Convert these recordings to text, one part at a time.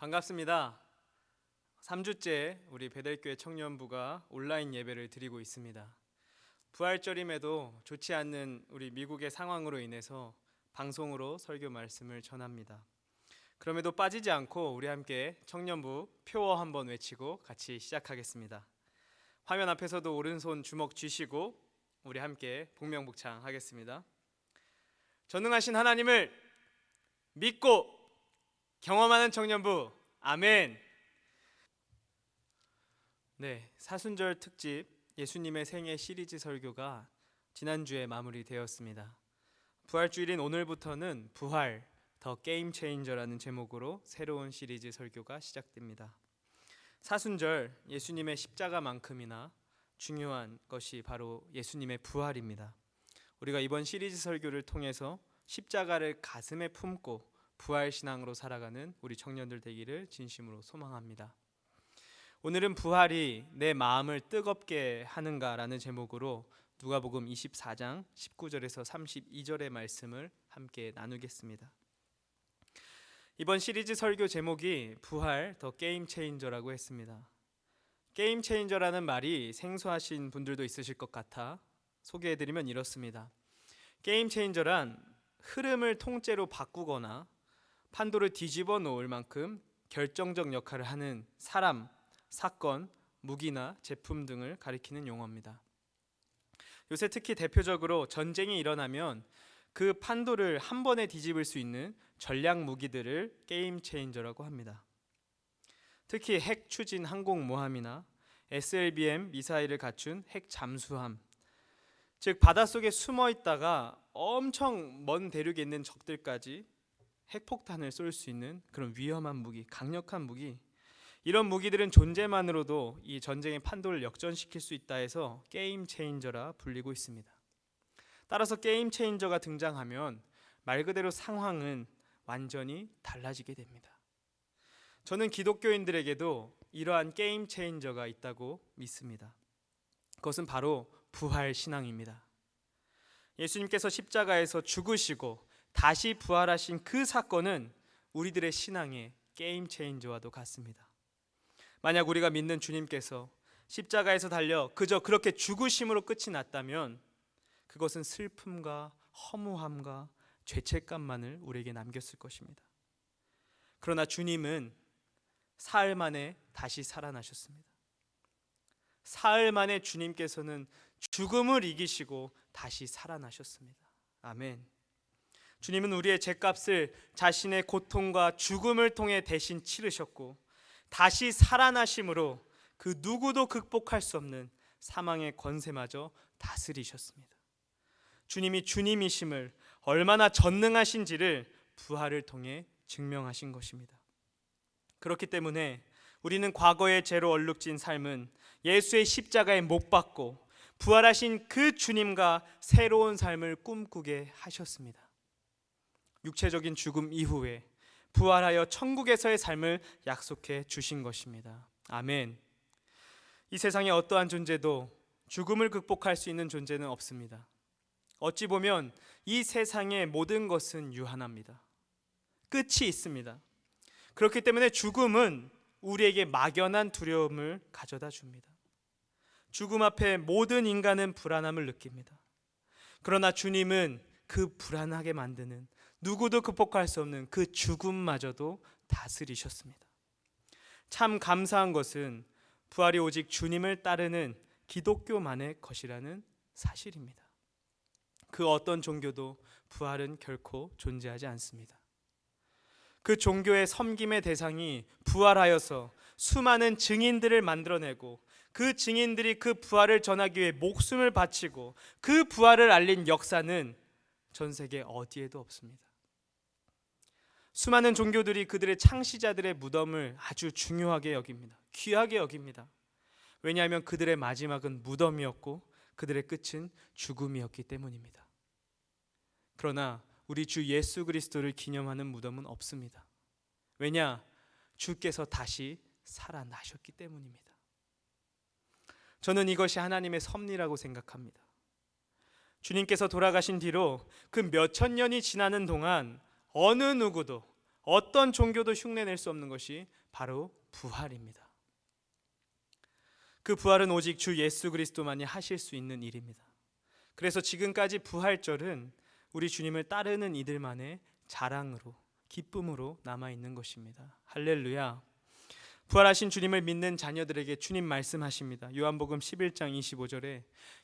반갑습니다. 3주째 우리 베델교회 청년부가 온라인 예배를 드리고 있습니다. 부활절임에도 좋지 않는 우리 미국의 상황으로 인해서 방송으로 설교 말씀을 전합니다. 그럼에도 빠지지 않고 우리 함께 청년부 표어 한번 외치고 같이 시작하겠습니다. 화면 앞에서도 오른손 주먹 쥐시고 우리 함께 복명복창 하겠습니다. 전능하신 하나님을 믿고 경험하는 청년부, 아멘. 네, 사순절 특집 예수님의 생애 시리즈 설교가 지난주에 마무리되었습니다. 부활주일인 오늘부터는 부활, 더 게임 체인저라는 제목으로 새로운 시리즈 설교가 시작됩니다. 사순절, 예수님의 십자가만큼이나 중요한 것이 바로 예수님의 부활입니다. 우리가 이번 시리즈 설교를 통해서 십자가를 가슴에 품고 부활 신앙으로 살아가는 우리 청년들 되기를 진심으로 소망합니다. 오늘은 부활이 내 마음을 뜨겁게 하는가라는 제목으로 누가복음 24장 19절에서 32절의 말씀을 함께 나누겠습니다. 이번 시리즈 설교 제목이 부활 더 게임 체인저라고 했습니다. 게임 체인저라는 말이 생소하신 분들도 있으실 것 같아 소개해드리면 이렇습니다. 게임 체인저란 흐름을 통째로 바꾸거나 판도를 뒤집어 놓을 만큼 결정적 역할을 하는 사람, 사건, 무기나 제품 등을 가리키는 용어입니다. 요새 특히 대표적으로 전쟁이 일어나면 그 판도를 한 번에 뒤집을 수 있는 전략 무기들을 게임 체인저라고 합니다. 특히 핵 추진 항공모함이나 SLBM 미사일을 갖춘 핵 잠수함, 즉 바닷속에 숨어 있다가 엄청 먼 대륙에 있는 적들까지 핵폭탄을 쏠 수 있는 그런 위험한 무기, 강력한 무기, 이런 무기들은 존재만으로도 이 전쟁의 판도를 역전시킬 수 있다 해서 게임 체인저라 불리고 있습니다. 따라서 게임 체인저가 등장하면 말 그대로 상황은 완전히 달라지게 됩니다. 저는 기독교인들에게도 이러한 게임 체인저가 있다고 믿습니다. 그것은 바로 부활 신앙입니다. 예수님께서 십자가에서 죽으시고 다시 부활하신 그 사건은 우리들의 신앙의 게임 체인저와도 같습니다. 만약 우리가 믿는 주님께서 십자가에서 달려 그저 그렇게 죽으심으로 끝이 났다면 그것은 슬픔과 허무함과 죄책감만을 우리에게 남겼을 것입니다. 그러나 주님은 사흘 만에 다시 살아나셨습니다. 사흘 만에 주님께서는 죽음을 이기시고 다시 살아나셨습니다. 아멘. 주님은 우리의 죄값을 자신의 고통과 죽음을 통해 대신 치르셨고 다시 살아나심으로 그 누구도 극복할 수 없는 사망의 권세마저 다스리셨습니다. 주님이 주님이심을 얼마나 전능하신지를 부활을 통해 증명하신 것입니다. 그렇기 때문에 우리는 과거의 죄로 얼룩진 삶은 예수의 십자가에 못 박고 부활하신 그 주님과 새로운 삶을 꿈꾸게 하셨습니다. 육체적인 죽음 이후에 부활하여 천국에서의 삶을 약속해 주신 것입니다. 아멘. 이 세상에 어떠한 존재도 죽음을 극복할 수 있는 존재는 없습니다. 어찌 보면 이 세상의 모든 것은 유한합니다. 끝이 있습니다. 그렇기 때문에 죽음은 우리에게 막연한 두려움을 가져다 줍니다. 죽음 앞에 모든 인간은 불안함을 느낍니다. 그러나 주님은 그 불안하게 만드는 누구도 극복할 수 없는 그 죽음마저도 다스리셨습니다. 참 감사한 것은 부활이 오직 주님을 따르는 기독교만의 것이라는 사실입니다. 그 어떤 종교도 부활은 결코 존재하지 않습니다. 그 종교의 섬김의 대상이 부활하여서 수많은 증인들을 만들어내고 그 증인들이 그 부활을 전하기 위해 목숨을 바치고 그 부활을 알린 역사는 전 세계 어디에도 없습니다. 수많은 종교들이 그들의 창시자들의 무덤을 아주 중요하게 여깁니다. 귀하게 여깁니다. 왜냐하면 그들의 마지막은 무덤이었고 그들의 끝은 죽음이었기 때문입니다. 그러나 우리 주 예수 그리스도를 기념하는 무덤은 없습니다. 왜냐? 주께서 다시 살아나셨기 때문입니다. 저는 이것이 하나님의 섭리라고 생각합니다. 주님께서 돌아가신 뒤로 그 몇천 년이 지나는 동안 어느 누구도 어떤 종교도 흉내낼 수 없는 것이 바로 부활입니다. 그 부활은 오직 주 예수 그리스도만이 하실 수 있는 일입니다. 그래서 지금까지 부활절은 우리 주님을 따르는 이들만의 자랑으로, 기쁨으로 남아있는 것입니다. 할렐루야. 부활하신 주님을 믿는 자녀들에게 주님 말씀하십니다. 요한복음 11장 25절에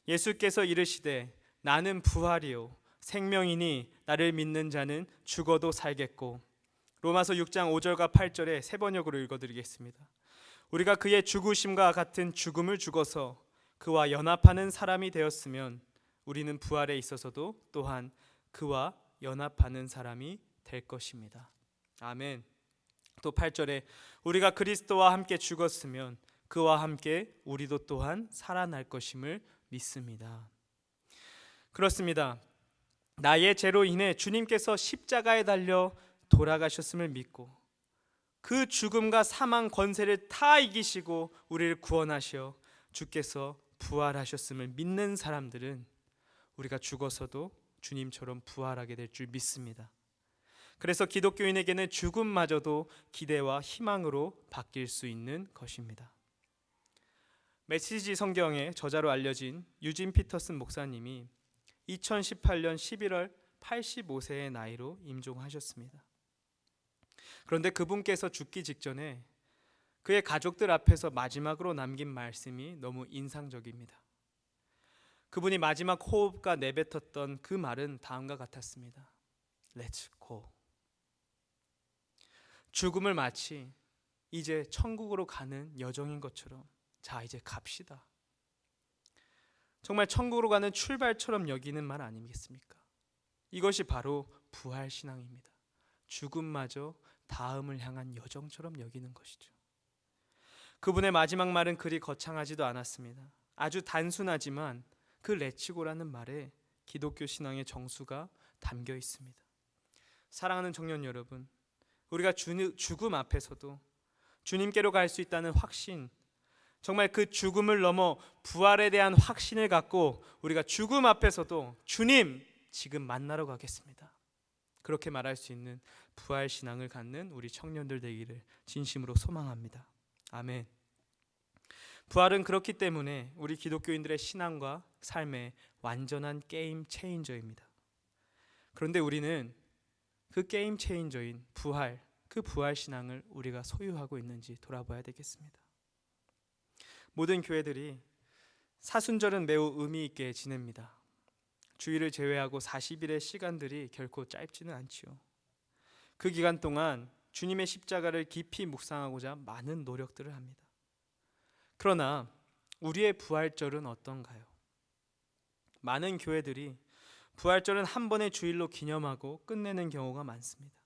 예수께서 이르시되 나는 부활이요 생명이니 나를 믿는 자는 죽어도 살겠고, 로마서 6장 5절과 8절에 세 번역으로 읽어드리겠습니다. 우리가 그의 죽으심과 같은 죽음을 죽어서 그와 연합하는 사람이 되었으면 우리는 부활에 있어서도 또한 그와 연합하는 사람이 될 것입니다. 아멘. 또 8절에 우리가 그리스도와 함께 죽었으면 그와 함께 우리도 또한 살아날 것임을 믿습니다. 그렇습니다. 나의 죄로 인해 주님께서 십자가에 달려 돌아가셨음을 믿고 그 죽음과 사망 권세를 다 이기시고 우리를 구원하셔 주께서 부활하셨음을 믿는 사람들은 우리가 죽어서도 주님처럼 부활하게 될 줄 믿습니다. 그래서 기독교인에게는 죽음마저도 기대와 희망으로 바뀔 수 있는 것입니다. 메시지 성경의 저자로 알려진 유진 피터슨 목사님이 2018년 11월 85세의 나이로 임종하셨습니다. 그런데 그분께서 죽기 직전에 그의 가족들 앞에서 마지막으로 남긴 말씀이 너무 인상적입니다. 그분이 마지막 호흡과 내뱉었던 그 말은 다음과 같았습니다. Let's go. 죽음을 마치 이제 천국으로 가는 여정인 것처럼 자 이제 갑시다. 정말 천국으로 가는 출발처럼 여기는 말 아니겠습니까? 이것이 바로 부활신앙입니다. 죽음마저 다음을 향한 여정처럼 여기는 것이죠. 그분의 마지막 말은 그리 거창하지도 않았습니다. 아주 단순하지만 그 렛츠고라는 말에 기독교 신앙의 정수가 담겨 있습니다. 사랑하는 청년 여러분, 우리가 죽음 앞에서도 주님께로 갈 수 있다는 확신, 정말 그 죽음을 넘어 부활에 대한 확신을 갖고 우리가 죽음 앞에서도 주님 지금 만나러 가겠습니다, 그렇게 말할 수 있는 부활 신앙을 갖는 우리 청년들 되기를 진심으로 소망합니다. 아멘. 부활은 그렇기 때문에 우리 기독교인들의 신앙과 삶의 완전한 게임 체인저입니다. 그런데 우리는 그 게임 체인저인 부활, 그 부활 신앙을 우리가 소유하고 있는지 돌아봐야 되겠습니다. 모든 교회들이 사순절은 매우 의미 있게 지냅니다. 주일을 제외하고 40일의 시간들이 결코 짧지는 않지요. 그 기간 동안 주님의 십자가를 깊이 묵상하고자 많은 노력들을 합니다. 그러나 우리의 부활절은 어떤가요? 많은 교회들이 부활절은 한 번의 주일로 기념하고 끝내는 경우가 많습니다.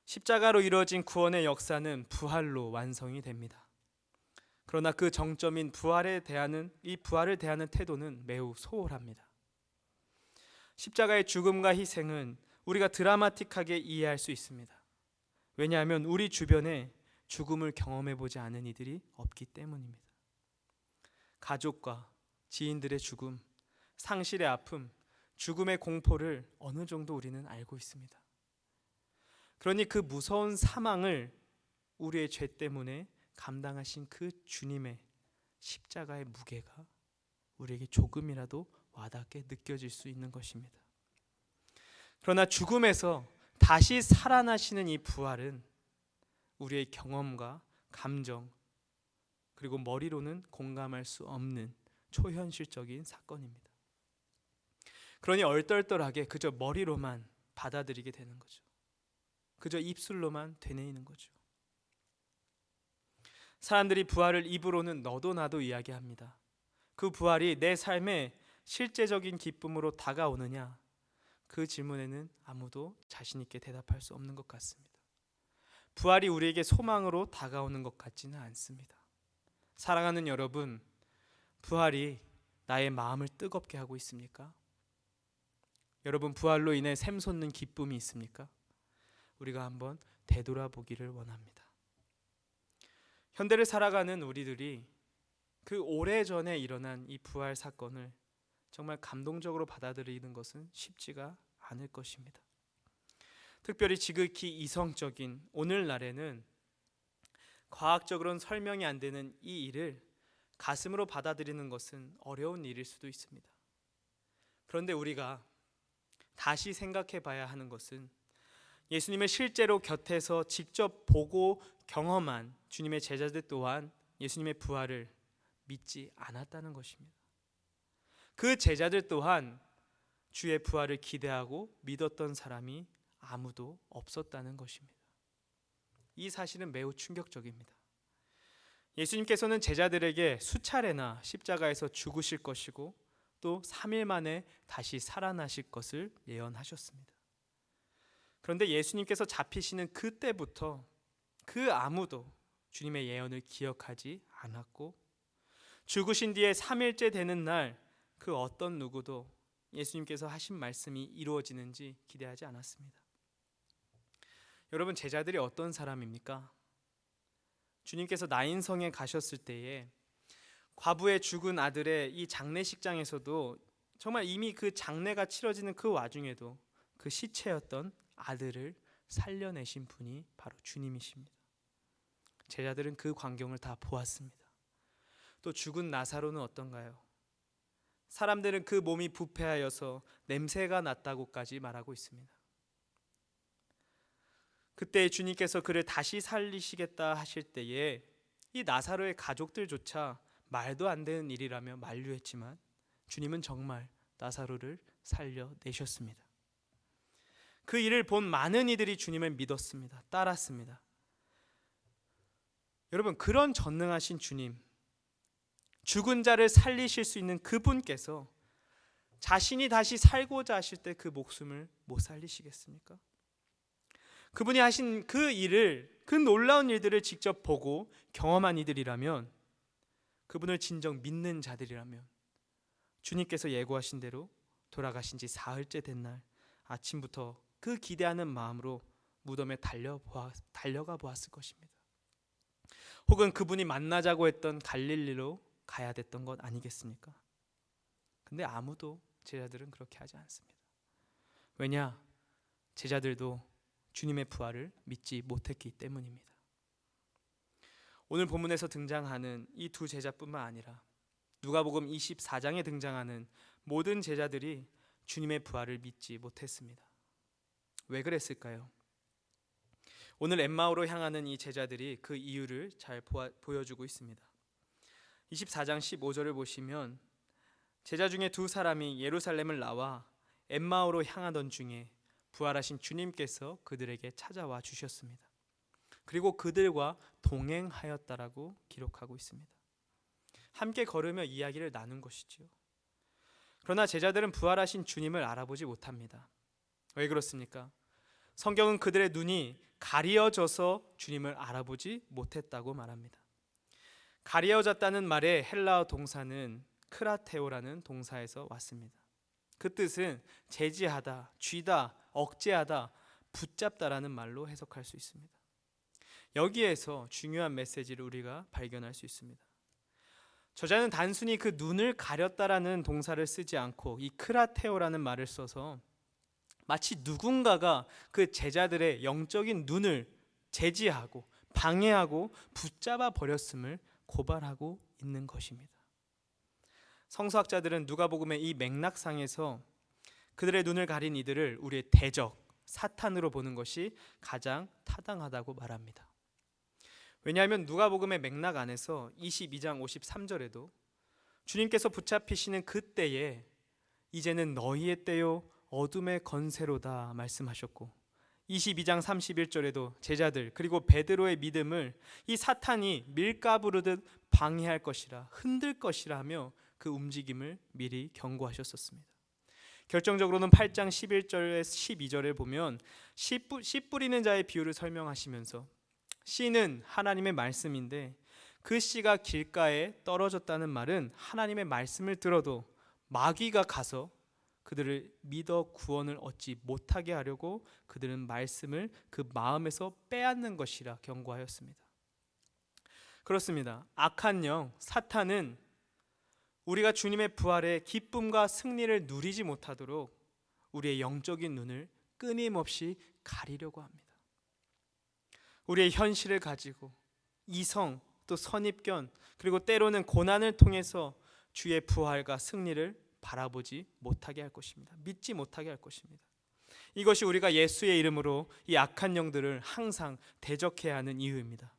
십자가로 이루어진 구원의 역사는 부활로 완성이 됩니다. 그러나 그 정점인 부활을 대하는 태도는 매우 소홀합니다. 십자가의 죽음과 희생은 우리가 드라마틱하게 이해할 수 있습니다. 왜냐하면 우리 주변에 죽음을 경험해 보지 않은 이들이 없기 때문입니다. 가족과 지인들의 죽음, 상실의 아픔, 죽음의 공포를 어느 정도 우리는 알고 있습니다. 그러니 그 무서운 사망을 우리의 죄 때문에 감당하신 그 주님의 십자가의 무게가 우리에게 조금이라도 와닿게 느껴질 수 있는 것입니다. 그러나 죽음에서 다시 살아나시는 이 부활은 우리의 경험과 감정, 그리고 머리로는 공감할 수 없는 초현실적인 사건입니다. 그러니 얼떨떨하게 그저 머리로만 받아들이게 되는 거죠. 그저 입술로만 되뇌이는 거죠. 사람들이 부활을 입으로는 너도 나도 이야기합니다. 그 부활이 내 삶에 실제적인 기쁨으로 다가오느냐? 그 질문에는 아무도 자신 있게 대답할 수 없는 것 같습니다. 부활이 우리에게 소망으로 다가오는 것 같지는 않습니다. 사랑하는 여러분, 부활이 나의 마음을 뜨겁게 하고 있습니까? 여러분, 부활로 인해 샘솟는 기쁨이 있습니까? 우리가 한번 되돌아보기를 원합니다. 현대를 살아가는 우리들이 그 오래전에 일어난 이 부활 사건을 정말 감동적으로 받아들이는 것은 쉽지가 않을 것입니다. 특별히 지극히 이성적인 오늘날에는 과학적으로는 설명이 안 되는 이 일을 가슴으로 받아들이는 것은 어려운 일일 수도 있습니다. 그런데 우리가 다시 생각해 봐야 하는 것은 예수님을 실제로 곁에서 직접 보고 경험한 주님의 제자들 또한 예수님의 부활을 믿지 않았다는 것입니다. 그 제자들 또한 주의 부활을 기대하고 믿었던 사람이 아무도 없었다는 것입니다. 이 사실은 매우 충격적입니다. 예수님께서는 제자들에게 수차례나 십자가에서 죽으실 것이고 또 3일 만에 다시 살아나실 것을 예언하셨습니다. 그런데 예수님께서 잡히시는 그때부터 그 아무도 주님의 예언을 기억하지 않았고 죽으신 뒤에 3일째 되는 날 그 어떤 누구도 예수님께서 하신 말씀이 이루어지는지 기대하지 않았습니다. 여러분, 제자들이 어떤 사람입니까? 주님께서 나인성에 가셨을 때에 과부의 죽은 아들의 이 장례식장에서도 정말 이미 그 장례가 치러지는 그 와중에도 그 시체였던 아들을 살려내신 분이 바로 주님이십니다. 제자들은 그 광경을 다 보았습니다. 또 죽은 나사로는 어떤가요? 사람들은 그 몸이 부패하여서 냄새가 났다고까지 말하고 있습니다. 그때 주님께서 그를 다시 살리시겠다 하실 때에 이 나사로의 가족들조차 말도 안 되는 일이라며 만류했지만 주님은 정말 나사로를 살려내셨습니다. 그 일을 본 많은 이들이 주님을 믿었습니다. 따랐습니다. 여러분, 그런 전능하신 주님, 죽은 자를 살리실 수 있는 그분께서 자신이 다시 살고자 하실 때 그 목숨을 못 살리시겠습니까? 그분이 하신 그 일을, 그 놀라운 일들을 직접 보고 경험한 이들이라면, 그분을 진정 믿는 자들이라면 주님께서 예고하신 대로 돌아가신 지 사흘째 된 날 아침부터 그 기대하는 마음으로 무덤에 달려가 보았을 것입니다. 혹은 그분이 만나자고 했던 갈릴리로 가야 됐던 것 아니겠습니까? 근데 아무도 제자들은 그렇게 하지 않습니다. 왜냐? 제자들도 주님의 부활을 믿지 못했기 때문입니다. 오늘 본문에서 등장하는 이 두 제자뿐만 아니라 누가복음 24장에 등장하는 모든 제자들이 주님의 부활을 믿지 못했습니다. 왜 그랬을까요? 오늘 엠마오로 향하는 이 제자들이 그 이유를 잘 보여주고 있습니다. 24장 15절을 보시면 제자 중에 두 사람이 예루살렘을 나와 엠마오로 향하던 중에 부활하신 주님께서 그들에게 찾아와 주셨습니다. 그리고 그들과 동행하였다라고 기록하고 있습니다. 함께 걸으며 이야기를 나눈 것이지요. 그러나 제자들은 부활하신 주님을 알아보지 못합니다. 왜 그렇습니까? 성경은 그들의 눈이 가리어져서 주님을 알아보지 못했다고 말합니다. 가리어졌다는 말의 헬라어 동사는 크라테오라는 동사에서 왔습니다. 그 뜻은 제지하다, 쥐다, 억제하다, 붙잡다라는 말로 해석할 수 있습니다. 여기에서 중요한 메시지를 우리가 발견할 수 있습니다. 저자는 단순히 그 눈을 가렸다라는 동사를 쓰지 않고 이 크라테오라는 말을 써서 마치 누군가가 그 제자들의 영적인 눈을 제지하고 방해하고 붙잡아 버렸음을 고발하고 있는 것입니다. 성서학자들은 누가복음의 이 맥락상에서 그들의 눈을 가린 이들을 우리의 대적, 사탄으로 보는 것이 가장 타당하다고 말합니다. 왜냐하면 누가복음의 맥락 안에서 22장 53절에도 주님께서 붙잡히시는 그때에 이제는 너희의 때요 어둠의 건세로다 말씀하셨고 22장 31절에도 제자들 그리고 베드로의 믿음을 이 사탄이 밀가부르듯 방해할 것이라 흔들 것이라 하며 그 움직임을 미리 경고하셨었습니다. 결정적으로는 8장 11절에 12절을 보면 씨 뿌리는 자의 비유를 설명하시면서 씨는 하나님의 말씀인데 그 씨가 길가에 떨어졌다는 말은 하나님의 말씀을 들어도 마귀가 가서 그들을 믿어 구원을 얻지 못하게 하려고 그들은 말씀을 그 마음에서 빼앗는 것이라 경고하였습니다. 그렇습니다. 악한 영 사탄은 우리가 주님의 부활의 기쁨과 승리를 누리지 못하도록 우리의 영적인 눈을 끊임없이 가리려고 합니다. 우리의 현실을 가지고 이성, 또 선입견, 그리고 때로는 고난을 통해서 주의 부활과 승리를 바라보지 못하게 할 것입니다. 믿지 못하게 할 것입니다. 이것이 우리가 예수의 이름으로 이 악한 영들을 항상 대적해야 하는 이유입니다.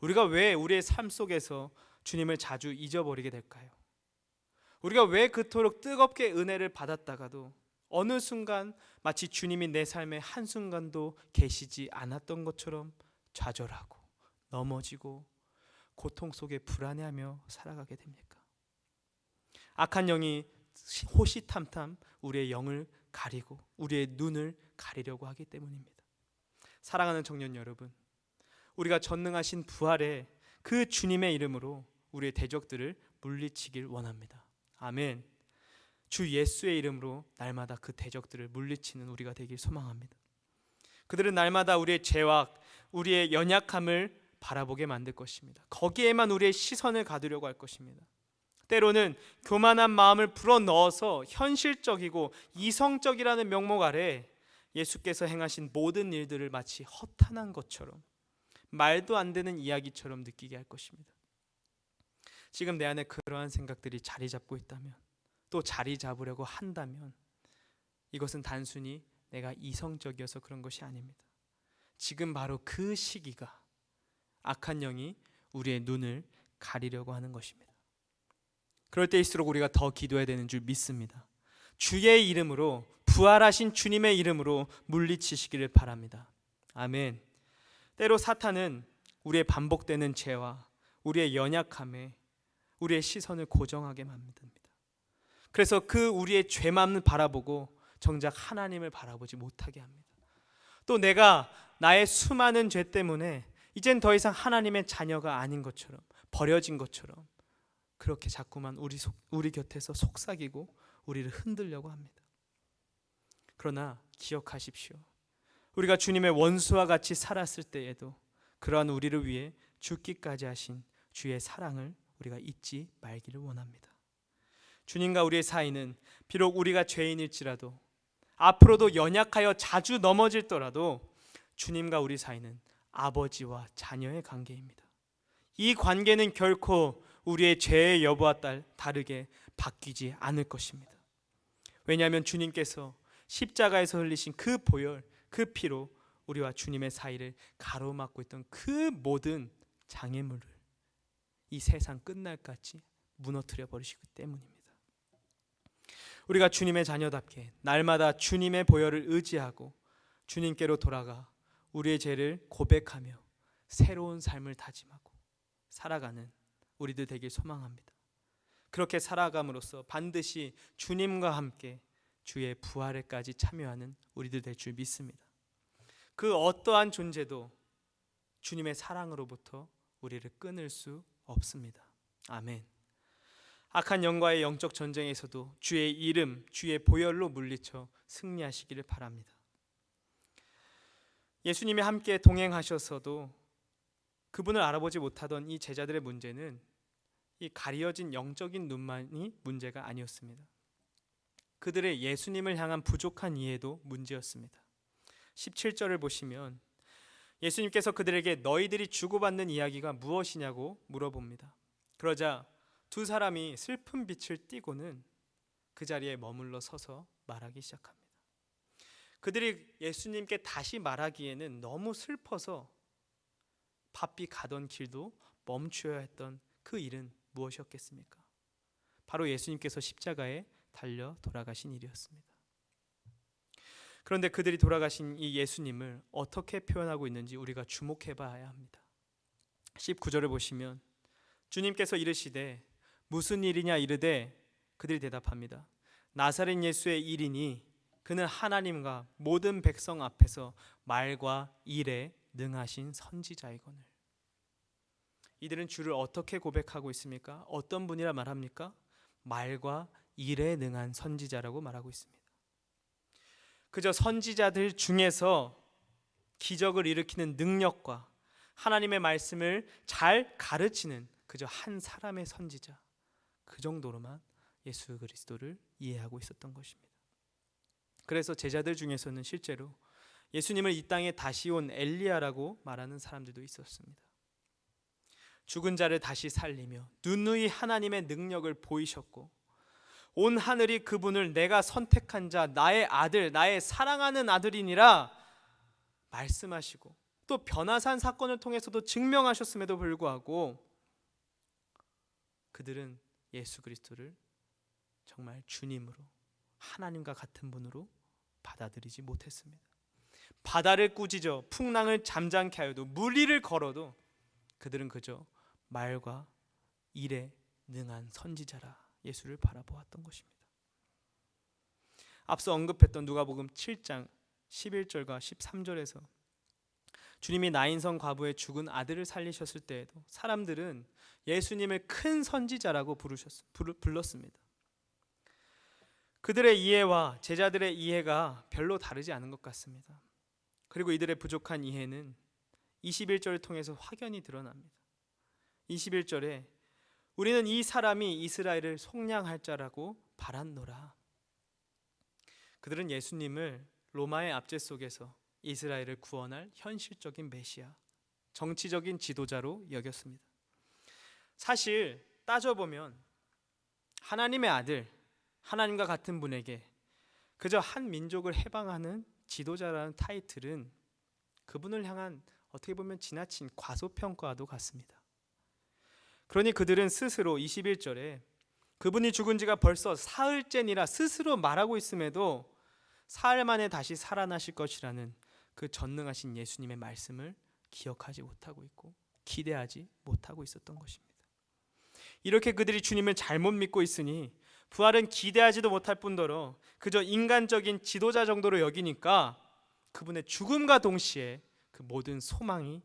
우리가 왜 우리의 삶 속에서 주님을 자주 잊어버리게 될까요? 우리가 왜 그토록 뜨겁게 은혜를 받았다가도 어느 순간 마치 주님이 내 삶의 한순간도 계시지 않았던 것처럼 좌절하고 넘어지고 고통 속에 불안해하며 살아가게 됩니까? 악한 영이 호시탐탐 우리의 영을 가리고 우리의 눈을 가리려고 하기 때문입니다. 사랑하는 청년 여러분, 우리가 전능하신 부활의 그 주님의 이름으로 우리의 대적들을 물리치길 원합니다. 아멘. 주 예수의 이름으로 날마다 그 대적들을 물리치는 우리가 되길 소망합니다. 그들은 날마다 우리의 죄와 우리의 연약함을 바라보게 만들 것입니다. 거기에만 우리의 시선을 가두려고 할 것입니다. 때로는 교만한 마음을 불어넣어서 현실적이고 이성적이라는 명목 아래 예수께서 행하신 모든 일들을 마치 허탄한 것처럼, 말도 안 되는 이야기처럼 느끼게 할 것입니다. 지금 내 안에 그러한 생각들이 자리 잡고 있다면, 또 자리 잡으려고 한다면 이것은 단순히 내가 이성적이어서 그런 것이 아닙니다. 지금 바로 그 시기가 악한 영이 우리의 눈을 가리려고 하는 것입니다. 그럴 때일수록 우리가 더 기도해야 되는 줄 믿습니다. 주의 이름으로, 부활하신 주님의 이름으로 물리치시기를 바랍니다. 아멘. 때로 사탄은 우리의 반복되는 죄와 우리의 연약함에 우리의 시선을 고정하게 만듭니다. 그래서 그 우리의 죄만 바라보고 정작 하나님을 바라보지 못하게 합니다. 또 내가 나의 수많은 죄 때문에 이젠 더 이상 하나님의 자녀가 아닌 것처럼, 버려진 것처럼 그렇게 자꾸만 우리 곁에서 속삭이고 우리를 흔들려고 합니다. 그러나 기억하십시오. 우리가 주님의 원수와 같이 살았을 때에도 그러한 우리를 위해 죽기까지 하신 주의 사랑을 우리가 잊지 말기를 원합니다. 주님과 우리의 사이는 비록 우리가 죄인일지라도, 앞으로도 연약하여 자주 넘어질더라도 주님과 우리 사이는 아버지와 자녀의 관계입니다. 이 관계는 결코 우리의 죄의 여부와 다르게 바뀌지 않을 것입니다. 왜냐하면 주님께서 십자가에서 흘리신 그 보혈, 그 피로 우리와 주님의 사이를 가로막고 있던 그 모든 장애물을 이 세상 끝날까지 무너뜨려 버리시기 때문입니다. 우리가 주님의 자녀답게 날마다 주님의 보혈을 의지하고 주님께로 돌아가 우리의 죄를 고백하며 새로운 삶을 다짐하고 살아가는 우리들 되길 소망합니다. 그렇게 살아감으로써 반드시 주님과 함께 주의 부활에까지 참여하는 우리들 될 줄 믿습니다. 그 어떠한 존재도 주님의 사랑으로부터 우리를 끊을 수 없습니다. 아멘. 악한 영과의 영적 전쟁에서도 주의 이름, 주의 보혈로 물리쳐 승리하시기를 바랍니다. 예수님이 함께 동행하셔서도 그분을 알아보지 못하던 이 제자들의 문제는 이 가려진 영적인 눈만이 문제가 아니었습니다. 그들의 예수님을 향한 부족한 이해도 문제였습니다. 17절을 보시면 예수님께서 그들에게 너희들이 주고받는 이야기가 무엇이냐고 물어봅니다. 그러자 두 사람이 슬픈 빛을 띠고는 그 자리에 머물러 서서 말하기 시작합니다. 그들이 예수님께 다시 말하기에는 너무 슬퍼서 바삐 가던 길도 멈추어야 했던 그 일은 무엇이었겠습니까? 바로 예수님께서 십자가에 달려 돌아가신 일이었습니다. 그런데 그들이 돌아가신 이 예수님을 어떻게 표현하고 있는지 우리가 주목해 봐야 합니다. 19절을 보시면 주님께서 이르시되 무슨 일이냐 이르되 그들이 대답합니다. 나사렛 예수의 일이니 그는 하나님과 모든 백성 앞에서 말과 일에 능하신 선지자이거늘. 이들은 주를 어떻게 고백하고 있습니까? 어떤 분이라 말합니까? 말과 일에 능한 선지자라고 말하고 있습니다. 그저 선지자들 중에서 기적을 일으키는 능력과 하나님의 말씀을 잘 가르치는 그저 한 사람의 선지자, 그 정도로만 예수 그리스도를 이해하고 있었던 것입니다. 그래서 제자들 중에서는 실제로 예수님을 이 땅에 다시 온 엘리야라고 말하는 사람들도 있었습니다. 죽은 자를 다시 살리며 누누이 하나님의 능력을 보이셨고 온 하늘이 그분을 내가 선택한 자, 나의 아들, 나의 사랑하는 아들이니라 말씀하시고 또 변화산 사건을 통해서도 증명하셨음에도 불구하고 그들은 예수 그리스도를 정말 주님으로, 하나님과 같은 분으로 받아들이지 못했습니다. 바다를 꾸짖어 풍랑을 잠잠케 하여도 물 위를 걸어도 그들은 그저 말과 일에 능한 선지자라 예수를 바라보았던 것입니다. 앞서 언급했던 누가복음 7장 11절과 13절에서 주님이 나인성 과부의 죽은 아들을 살리셨을 때에도 사람들은 예수님을 큰 선지자라고 불렀습니다. 그들의 이해와 제자들의 이해가 별로 다르지 않은 것 같습니다. 그리고 이들의 부족한 이해는 21절을 통해서 확연히 드러납니다. 21절에 우리는 이 사람이 이스라엘을 속량할 자라고 바랐노라. 그들은 예수님을 로마의 압제 속에서 이스라엘을 구원할 현실적인 메시아, 정치적인 지도자로 여겼습니다. 사실 따져보면 하나님의 아들, 하나님과 같은 분에게 그저 한 민족을 해방하는 지도자라는 타이틀은 그분을 향한 어떻게 보면 지나친 과소평가와도 같습니다. 그러니 그들은 스스로 21절에 그분이 죽은 지가 벌써 사흘째니라 스스로 말하고 있음에도 사흘 만에 다시 살아나실 것이라는 그 전능하신 예수님의 말씀을 기억하지 못하고 있고 기대하지 못하고 있었던 것입니다. 이렇게 그들이 주님을 잘못 믿고 있으니 부활은 기대하지도 못할 뿐더러 그저 인간적인 지도자 정도로 여기니까 그분의 죽음과 동시에 그 모든 소망이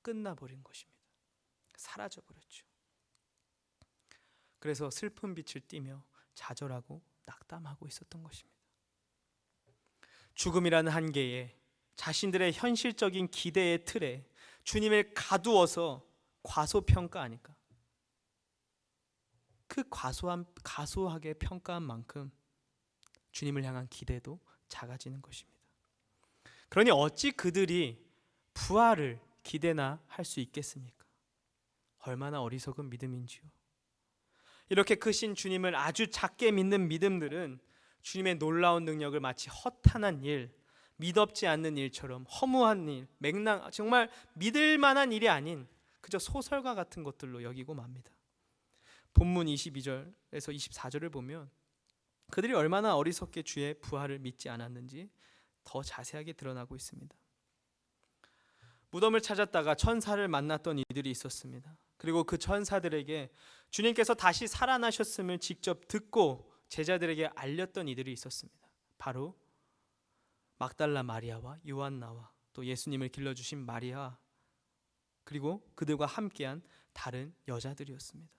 끝나버린 것입니다. 사라져버렸죠. 그래서 슬픈 빛을 띠며 좌절하고 낙담하고 있었던 것입니다. 죽음이라는 한계에 자신들의 현실적인 기대의 틀에 주님을 가두어서 과소평가하니까 그 가소하게 평가한 만큼 주님을 향한 기대도 작아지는 것입니다. 그러니 어찌 그들이 부활을 기대나 할 수 있겠습니까? 얼마나 어리석은 믿음인지요. 이렇게 크신 주님을 아주 작게 믿는 믿음들은 주님의 놀라운 능력을 마치 허탄한 일, 믿업지 않는 일처럼 허무한 일, 정말 믿을 만한 일이 아닌 그저 소설과 같은 것들로 여기고 맙니다. 본문 22절에서 24절을 보면 그들이 얼마나 어리석게 주의 부활을 믿지 않았는지 더 자세하게 드러나고 있습니다. 무덤을 찾았다가 천사를 만났던 이들이 있었습니다. 그리고 그 천사들에게 주님께서 다시 살아나셨음을 직접 듣고 제자들에게 알렸던 이들이 있었습니다. 바로 막달라 마리아와 요한나와 또 예수님을 길러주신 마리아, 그리고 그들과 함께한 다른 여자들이었습니다.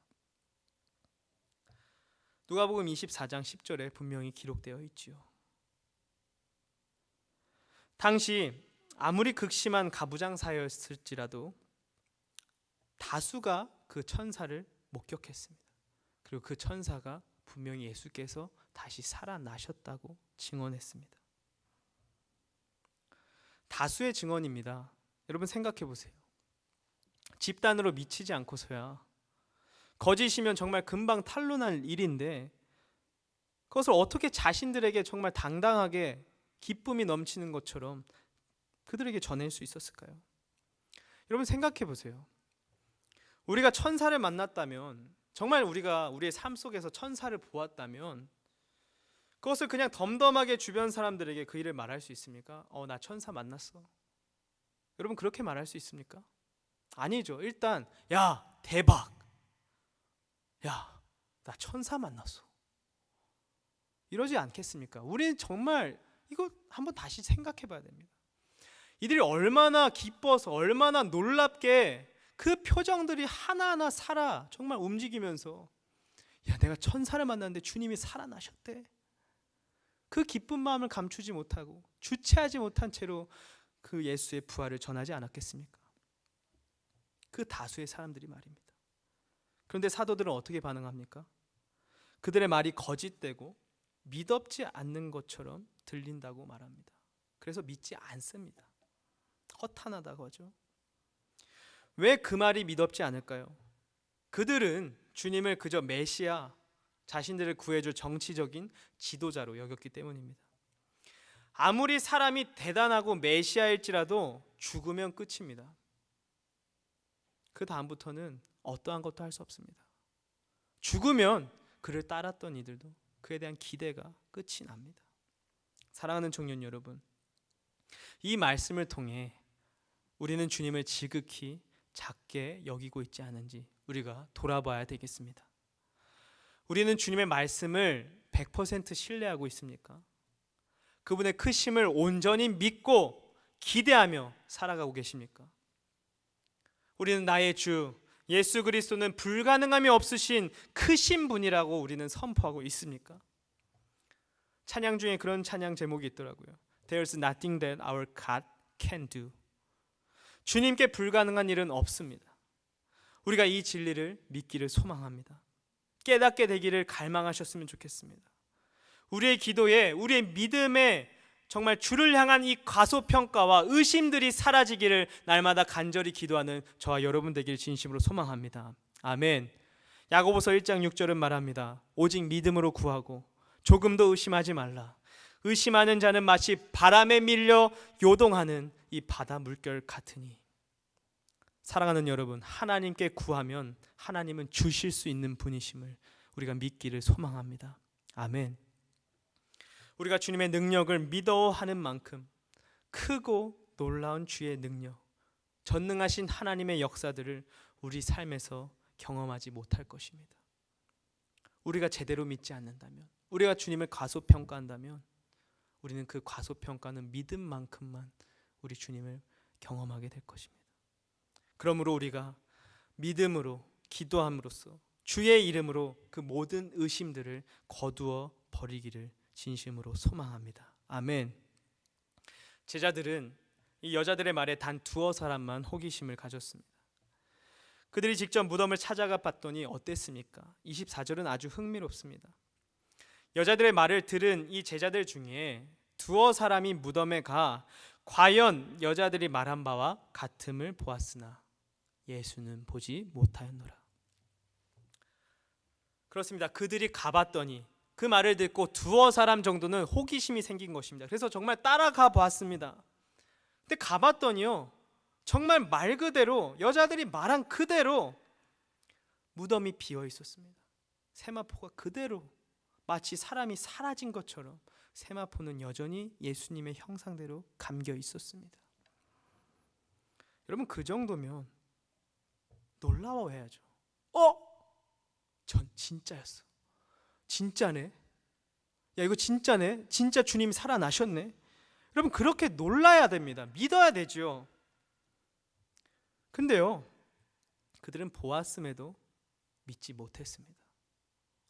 누가복음 24장 10절에 분명히 기록되어 있지요. 당시 아무리 극심한 가부장사였을지라도 다수가 그 천사를 목격했습니다. 그리고 그 천사가 분명히 예수께서 다시 살아나셨다고 증언했습니다. 다수의 증언입니다. 여러분 생각해 보세요. 집단으로 미치지 않고서야 거짓이면 정말 금방 탄로날 일인데 그것을 어떻게 자신들에게 정말 당당하게 기쁨이 넘치는 것처럼 그들에게 전할 수 있었을까요? 여러분 생각해 보세요. 우리가 천사를 만났다면, 정말 우리가 우리의 삶 속에서 천사를 보았다면 그것을 그냥 덤덤하게 주변 사람들에게 그 일을 말할 수 있습니까? 나 천사 만났어. 여러분 그렇게 말할 수 있습니까? 아니죠. 일단 야 대박, 야 나 천사 만났어, 이러지 않겠습니까? 우리는 정말 이거 한번 다시 생각해 봐야 됩니다. 이들이 얼마나 기뻐서 얼마나 놀랍게 그 표정들이 하나하나 정말 움직이면서 야 내가 천사를 만났는데 주님이 살아나셨대, 그 기쁜 마음을 감추지 못하고 주체하지 못한 채로 그 예수의 부활을 전하지 않았겠습니까? 그 다수의 사람들이 말입니다. 그런데 사도들은 어떻게 반응합니까? 그들의 말이 거짓되고 믿업지 않는 것처럼 들린다고 말합니다. 그래서 믿지 않습니다. 허탄하다고 하죠. 왜 그 말이 믿었지 않을까요? 그들은 주님을 그저 메시아, 자신들을 구해줄 정치적인 지도자로 여겼기 때문입니다. 아무리 사람이 대단하고 메시아일지라도 죽으면 끝입니다. 그 다음부터는 어떠한 것도 할 수 없습니다. 죽으면 그를 따랐던 이들도 그에 대한 기대가 끝이 납니다. 사랑하는 청년 여러분, 이 말씀을 통해 우리는 주님을 지극히 작게 여기고 있지 않은지 우리가 돌아봐야 되겠습니다. 우리는 주님의 말씀을 100% 신뢰하고 있습니까? 그분의 크심을 온전히 믿고 기대하며 살아가고 계십니까? 우리는 나의 주 예수 그리스도는 불가능함이 없으신 크신 분이라고 우리는 선포하고 있습니까? 찬양 중에 그런 찬양 제목이 있더라고요. There's nothing that our God can do. 주님께 불가능한 일은 없습니다. 우리가 이 진리를 믿기를 소망합니다. 깨닫게 되기를 갈망하셨으면 좋겠습니다. 우리의 기도에, 우리의 믿음에 정말 주를 향한 이 과소평가와 의심들이 사라지기를 날마다 간절히 기도하는 저와 여러분 되기를 진심으로 소망합니다. 아멘. 야고보서 1장 6절은 말합니다. 오직 믿음으로 구하고 조금도 의심하지 말라. 의심하는 자는 마치 바람에 밀려 요동하는 이 바다 물결 같으니. 사랑하는 여러분, 하나님께 구하면 하나님은 주실 수 있는 분이심을 우리가 믿기를 소망합니다. 아멘. 우리가 주님의 능력을 믿어하는 만큼 크고 놀라운 주의 능력, 전능하신 하나님의 역사들을 우리 삶에서 경험하지 못할 것입니다. 우리가 제대로 믿지 않는다면, 우리가 주님을 과소평가한다면 우리는 그 과소평가는 믿음만큼만 우리 주님을 경험하게 될 것입니다. 그러므로 우리가 믿음으로 기도함으로써 주의 이름으로 그 모든 의심들을 거두어 버리기를 진심으로 소망합니다. 아멘. 제자들은 이 여자들의 말에 단 두어 사람만 호기심을 가졌습니다. 그들이 직접 무덤을 찾아가 봤더니 어땠습니까? 24절은 아주 흥미롭습니다. 여자들의 말을 들은 이 제자들 중에 두어 사람이 무덤에 가 과연 여자들이 말한 바와 같음을 보았으나 예수는 보지 못하였노라. 그렇습니다. 그들이 가봤더니 그 말을 듣고 두어 사람 정도는 호기심이 생긴 것입니다. 그래서 정말 따라가 보았습니다. 근데 가봤더니요, 정말 말 그대로 여자들이 말한 그대로 무덤이 비어 있었습니다. 세마포가 그대로 마치 사람이 사라진 것처럼 세마포는 여전히 예수님의 형상대로 감겨 있었습니다. 여러분, 그 정도면 놀라워해야죠. 전 진짜였어. 진짜네. 야, 이거 진짜네. 진짜 주님이 살아나셨네. 여러분, 그렇게 놀라야 됩니다. 믿어야 되죠. 근데요, 그들은 보았음에도 믿지 못했습니다.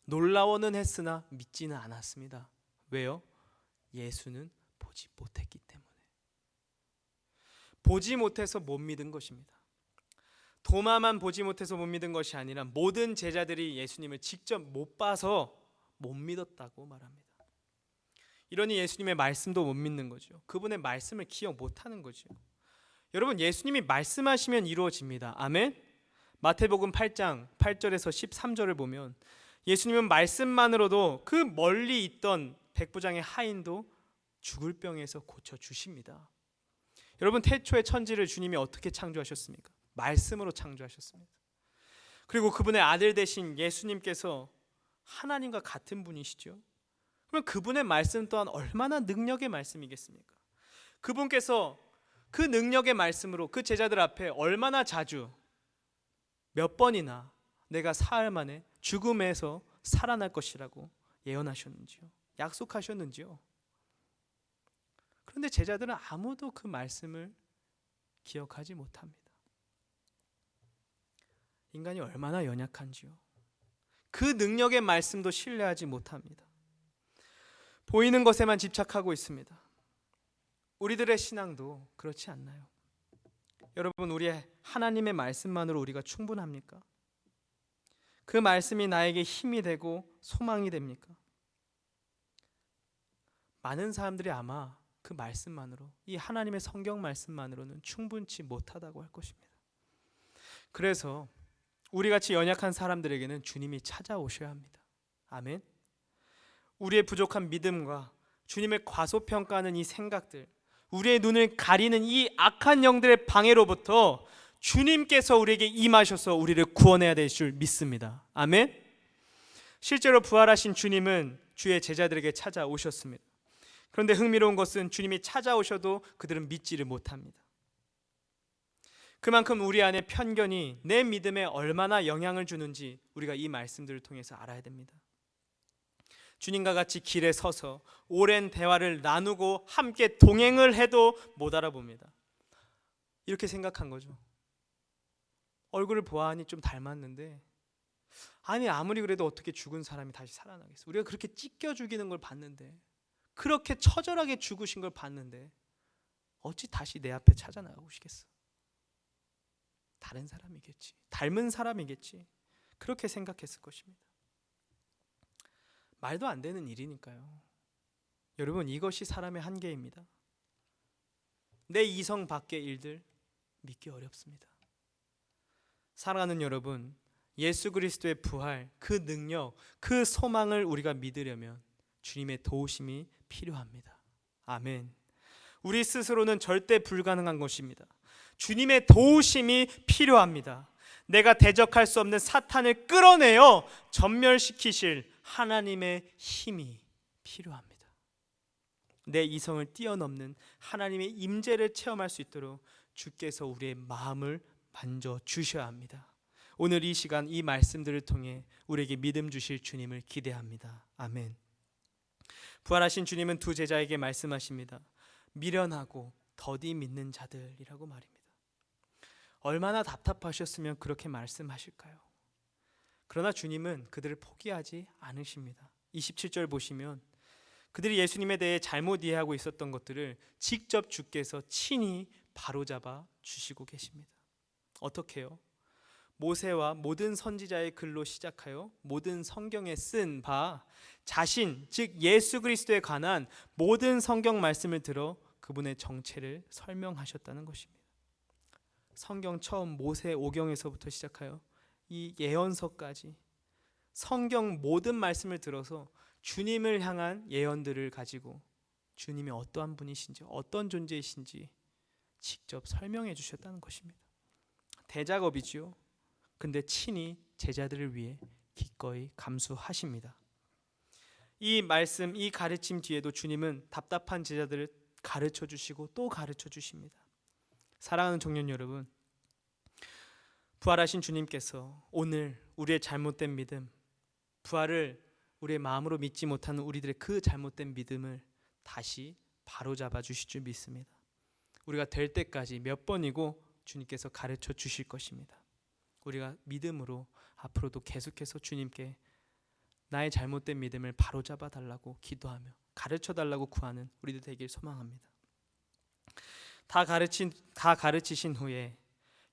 놀라워는 했으나 믿지는 않았습니다. 왜요? 예수는 보지 못했기 때문에. 보지 못해서 못 믿은 것입니다. 도마만 보지 못해서 못 믿은 것이 아니라 모든 제자들이 예수님을 직접 못 봐서 못 믿었다고 말합니다. 이러니 예수님의 말씀도 못 믿는 거죠. 그분의 말씀을 기억 못하는 거죠. 여러분, 예수님이 말씀하시면 이루어집니다. 아멘. 마태복음 8장 8절에서 13절을 보면 예수님은 말씀만으로도 그 멀리 있던 백부장의 하인도 죽을 병에서 고쳐주십니다. 여러분, 태초의 천지를 주님이 어떻게 창조하셨습니까? 말씀으로 창조하셨습니다. 그리고 그분의 아들 되신 예수님께서 하나님과 같은 분이시죠. 그럼 그분의 말씀 또한 얼마나 능력의 말씀이겠습니까? 그분께서 그 능력의 말씀으로 그 제자들 앞에 얼마나 자주 몇 번이나 내가 사흘 만에 죽음에서 살아날 것이라고 예언하셨는지요? 약속하셨는지요? 그런데 제자들은 아무도 그 말씀을 기억하지 못합니다. 인간이 얼마나 연약한지요. 그 능력의 말씀도 신뢰하지 못합니다. 보이는 것에만 집착하고 있습니다. 우리들의 신앙도 그렇지 않나요? 여러분, 우리의 하나님의 말씀만으로 우리가 충분합니까? 그 말씀이 나에게 힘이 되고 소망이 됩니까? 많은 사람들이 아마 그 말씀만으로, 이 하나님의 성경 말씀만으로는 충분치 못하다고 할 것입니다. 그래서 우리같이 연약한 사람들에게는 주님이 찾아오셔야 합니다. 아멘. 우리의 부족한 믿음과 주님의 과소평가하는 이 생각들, 우리의 눈을 가리는 이 악한 영들의 방해로부터 주님께서 우리에게 임하셔서 우리를 구원해야 될 줄 믿습니다. 아멘. 실제로 부활하신 주님은 주의 제자들에게 찾아오셨습니다. 그런데 흥미로운 것은 주님이 찾아오셔도 그들은 믿지를 못합니다. 그만큼 우리 안에 편견이 내 믿음에 얼마나 영향을 주는지 우리가 이 말씀들을 통해서 알아야 됩니다. 주님과 같이 길에 서서 오랜 대화를 나누고 함께 동행을 해도 못 알아봅니다. 이렇게 생각한 거죠. 얼굴을 보아하니 좀 닮았는데, 아니 아무리 그래도 어떻게 죽은 사람이 다시 살아나겠어. 우리가 그렇게 찢겨 죽이는 걸 봤는데, 그렇게 처절하게 죽으신 걸 봤는데 어찌 다시 내 앞에 찾아 나오시겠어. 다른 사람이겠지, 닮은 사람이겠지, 그렇게 생각했을 것입니다. 말도 안 되는 일이니까요. 여러분, 이것이 사람의 한계입니다. 내 이성 밖의 일들 믿기 어렵습니다. 사랑하는 여러분, 예수 그리스도의 부활, 그 능력, 그 소망을 우리가 믿으려면 주님의 도우심이 필요합니다. 아멘. 우리 스스로는 절대 불가능한 것입니다. 주님의 도우심이 필요합니다. 내가 대적할 수 없는 사탄을 끌어내어 전멸시키실 하나님의 힘이 필요합니다. 내 이성을 뛰어넘는 하나님의 임재를 체험할 수 있도록 주께서 우리의 마음을 만져 주셔야 합니다. 오늘 이 시간 이 말씀들을 통해 우리에게 믿음 주실 주님을 기대합니다. 아멘. 부활하신 주님은 두 제자에게 말씀하십니다. 미련하고 더디 믿는 자들이라고 말입니다. 얼마나 답답하셨으면 그렇게 말씀하실까요? 그러나 주님은 그들을 포기하지 않으십니다. 27절 보시면 그들이 예수님에 대해 잘못 이해하고 있었던 것들을 직접 주께서 친히 바로잡아 주시고 계십니다. 어떻게요? 모세와 모든 선지자의 글로 시작하여 모든 성경에 쓴 바 자신, 즉 예수 그리스도에 관한 모든 성경 말씀을 들어 그분의 정체를 설명하셨다는 것입니다. 성경 처음 모세 오경에서부터 시작하여 이 예언서까지 성경 모든 말씀을 들어서 주님을 향한 예언들을 가지고 주님이 어떠한 분이신지, 어떤 존재이신지 직접 설명해 주셨다는 것입니다. 대작업이지요. 근데 친히 제자들을 위해 기꺼이 감수하십니다. 이 말씀, 이 가르침 뒤에도 주님은 답답한 제자들을 가르쳐 주시고 또 가르쳐 주십니다. 사랑하는 청년 여러분, 부활하신 주님께서 오늘 우리의 잘못된 믿음, 부활을 우리의 마음으로 믿지 못하는 우리들의 그 잘못된 믿음을 다시 바로잡아 주실 줄 믿습니다. 우리가 될 때까지 몇 번이고 주님께서 가르쳐 주실 것입니다. 우리가 믿음으로 앞으로도 계속해서 주님께 나의 잘못된 믿음을 바로잡아 달라고 기도하며 가르쳐 달라고 구하는 우리들 되길 소망합니다. 다 가르치신 후에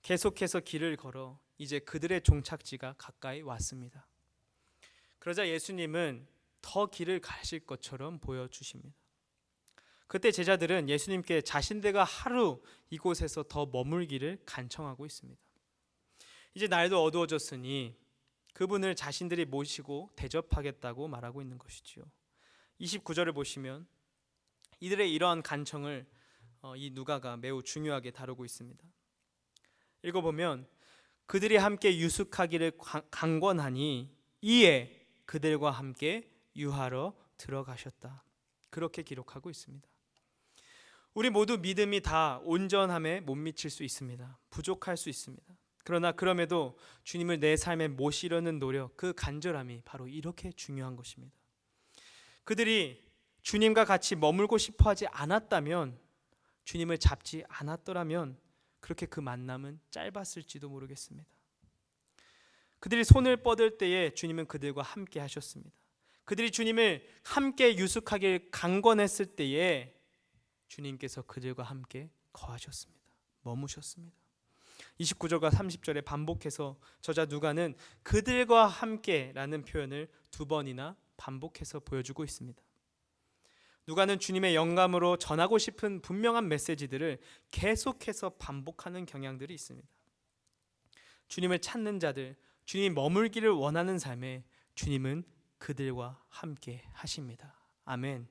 계속해서 길을 걸어 이제 그들의 종착지가 가까이 왔습니다. 그러자 예수님은 더 길을 가실 것처럼 보여주십니다. 그때 제자들은 예수님께 자신들과 하루 이곳에서 더 머물기를 간청하고 있습니다. 이제 날도 어두워졌으니 그분을 자신들이 모시고 대접하겠다고 말하고 있는 것이지요. 29절을 보시면 이들의 이러한 간청을 이 누가가 매우 중요하게 다루고 있습니다. 읽어보면 그들이 함께 유숙하기를 강권하니 이에 그들과 함께 유하러 들어가셨다. 그렇게 기록하고 있습니다. 우리 모두 믿음이 다 온전함에 못 미칠 수 있습니다. 부족할 수 있습니다. 그러나 그럼에도 주님을 내 삶에 모시려는 노력, 그 간절함이 바로 이렇게 중요한 것입니다. 그들이 주님과 같이 머물고 싶어 하지 않았다면, 주님을 잡지 않았더라면 그렇게 그 만남은 짧았을지도 모르겠습니다. 그들이 손을 뻗을 때에 주님은 그들과 함께 하셨습니다. 그들이 주님을 함께 유숙하길 강권했을 때에 주님께서 그들과 함께 거하셨습니다. 머무셨습니다. 29절과 30절에 반복해서 저자 누가는 그들과 함께라는 표현을 두 번이나 반복해서 보여주고 있습니다. 누가는 주님의 영감으로 전하고 싶은 분명한 메시지들을 계속해서 반복하는 경향들이 있습니다. 주님을 찾는 자들, 주님이 머물기를 원하는 삶에 주님은 그들과 함께 하십니다. 아멘.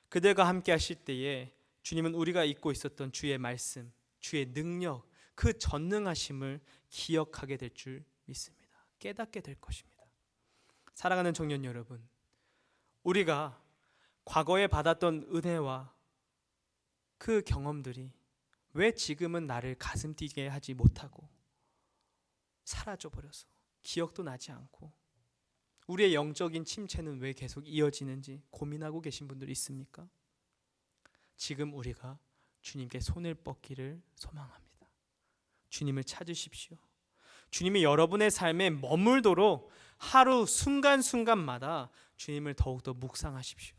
그들과 함께 하실 때에 주님은 우리가 잊고 있었던 주의 말씀, 주의 능력, 그 전능하심을 기억하게 될 줄 믿습니다. 깨닫게 될 것입니다. 사랑하는 청년 여러분, 우리가 과거에 받았던 은혜와 그 경험들이 왜 지금은 나를 가슴 뛰게 하지 못하고 사라져 버려서 기억도 나지 않고 우리의 영적인 침체는 왜 계속 이어지는지 고민하고 계신 분들 있습니까? 지금 우리가 주님께 손을 뻗기를 소망합니다. 주님을 찾으십시오. 주님이 여러분의 삶에 머물도록 하루 순간순간마다 주님을 더욱더 묵상하십시오.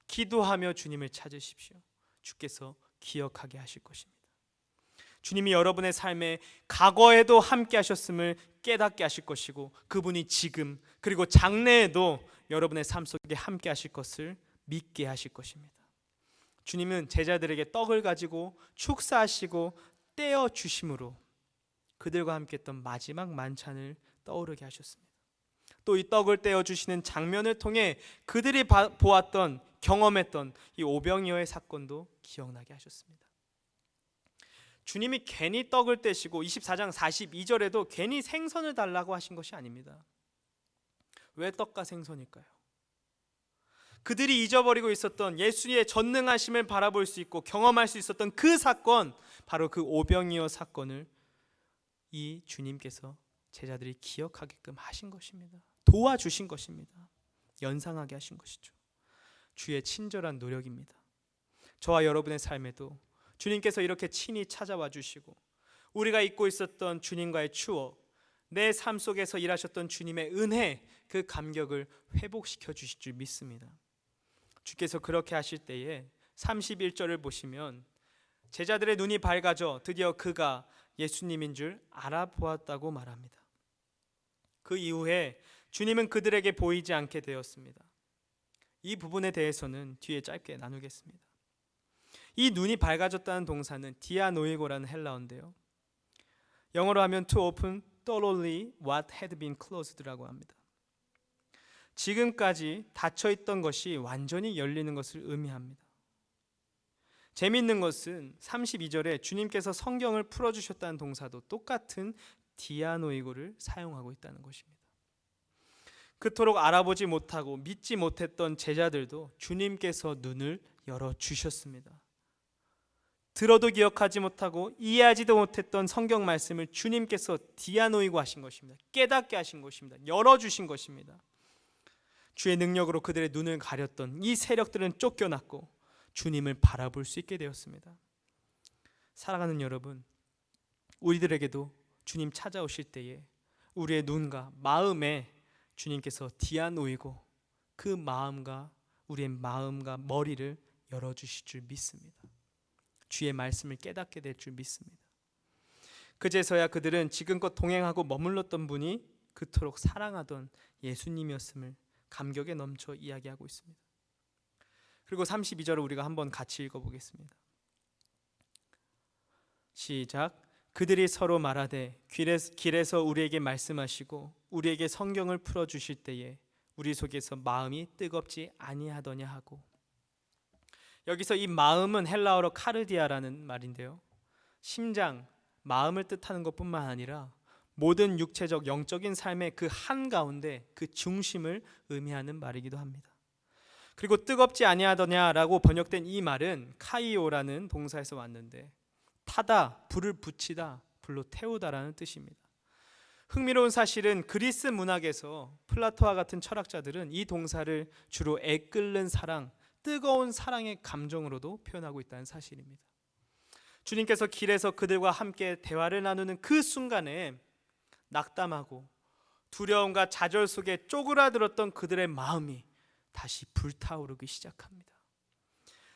기도하며 주님을 찾으십시오. 주께서 기억하게 하실 것입니다. 주님이 여러분의 삶에 과거에도 함께 하셨음을 깨닫게 하실 것이고 그분이 지금 그리고 장래에도 여러분의 삶 속에 함께 하실 것을 믿게 하실 것입니다. 주님은 제자들에게 떡을 가지고 축사하시고 떼어 주심으로 그들과 함께 했던 마지막 만찬을 떠오르게 하셨습니다. 또 이 떡을 떼어 주시는 장면을 통해 그들이 보았던 경험했던 이 오병이어의 사건도 기억나게 하셨습니다. 주님이 괜히 떡을 떼시고 24장 42절에도 괜히 생선을 달라고 하신 것이 아닙니다. 왜 떡과 생선일까요? 그들이 잊어버리고 있었던 예수의 전능하심을 바라볼 수 있고 경험할 수 있었던 그 사건, 바로 그 오병이어 사건을 이 주님께서 제자들이 기억하게끔 하신 것입니다. 도와주신 것입니다. 연상하게 하신 것이죠. 주의 친절한 노력입니다. 저와 여러분의 삶에도 주님께서 이렇게 친히 찾아와 주시고 우리가 잊고 있었던 주님과의 추억, 내 삶 속에서 일하셨던 주님의 은혜, 그 감격을 회복시켜 주실 줄 믿습니다. 주께서 그렇게 하실 때에 31절을 보시면 제자들의 눈이 밝아져 드디어 그가 예수님인 줄 알아보았다고 말합니다. 그 이후에 주님은 그들에게 보이지 않게 되었습니다. 이 부분에 대해서는 뒤에 짧게 나누겠습니다. 이 눈이 밝아졌다는 동사는 디아노이고라는 헬라어인데요, 영어로 하면 to open thoroughly what had been closed라고 합니다. 지금까지 닫혀있던 것이 완전히 열리는 것을 의미합니다. 재미있는 것은 32절에 주님께서 성경을 풀어주셨다는 동사도 똑같은 디아노이고를 사용하고 있다는 것입니다. 그토록 알아보지 못하고 믿지 못했던 제자들도 주님께서 눈을 열어주셨습니다. 들어도 기억하지 못하고 이해하지도 못했던 성경 말씀을 주님께서 디아노이고 하신 것입니다. 깨닫게 하신 것입니다. 열어주신 것입니다. 주의 능력으로 그들의 눈을 가렸던 이 세력들은 쫓겨났고 주님을 바라볼 수 있게 되었습니다. 사랑하는 여러분, 우리들에게도 주님 찾아오실 때에 우리의 눈과 마음에 주님께서 디아노이고 그 마음과 우리의 마음과 머리를 열어주실 줄 믿습니다. 주의 말씀을 깨닫게 될 줄 믿습니다. 그제서야 그들은 지금껏 동행하고 머물렀던 분이 그토록 사랑하던 예수님이었음을 감격에 넘쳐 이야기하고 있습니다. 그리고 32절을 우리가 한번 같이 읽어보겠습니다. 시작. 그들이 서로 말하되 길에서 우리에게 말씀하시고 우리에게 성경을 풀어주실 때에 우리 속에서 마음이 뜨겁지 아니하더냐 하고, 여기서 이 마음은 헬라어로 카르디아라는 말인데요, 심장, 마음을 뜻하는 것뿐만 아니라 모든 육체적 영적인 삶의 그 한가운데 그 중심을 의미하는 말이기도 합니다. 그리고 뜨겁지 아니하더냐라고 번역된 이 말은 카이오라는 동사에서 왔는데 타다, 불을 붙이다, 불로 태우다라는 뜻입니다. 흥미로운 사실은 그리스 문학에서 플라토와 같은 철학자들은 이 동사를 주로 애끓는 사랑, 뜨거운 사랑의 감정으로도 표현하고 있다는 사실입니다. 주님께서 길에서 그들과 함께 대화를 나누는 그 순간에 낙담하고 두려움과 좌절 속에 쪼그라들었던 그들의 마음이 다시 불타오르기 시작합니다.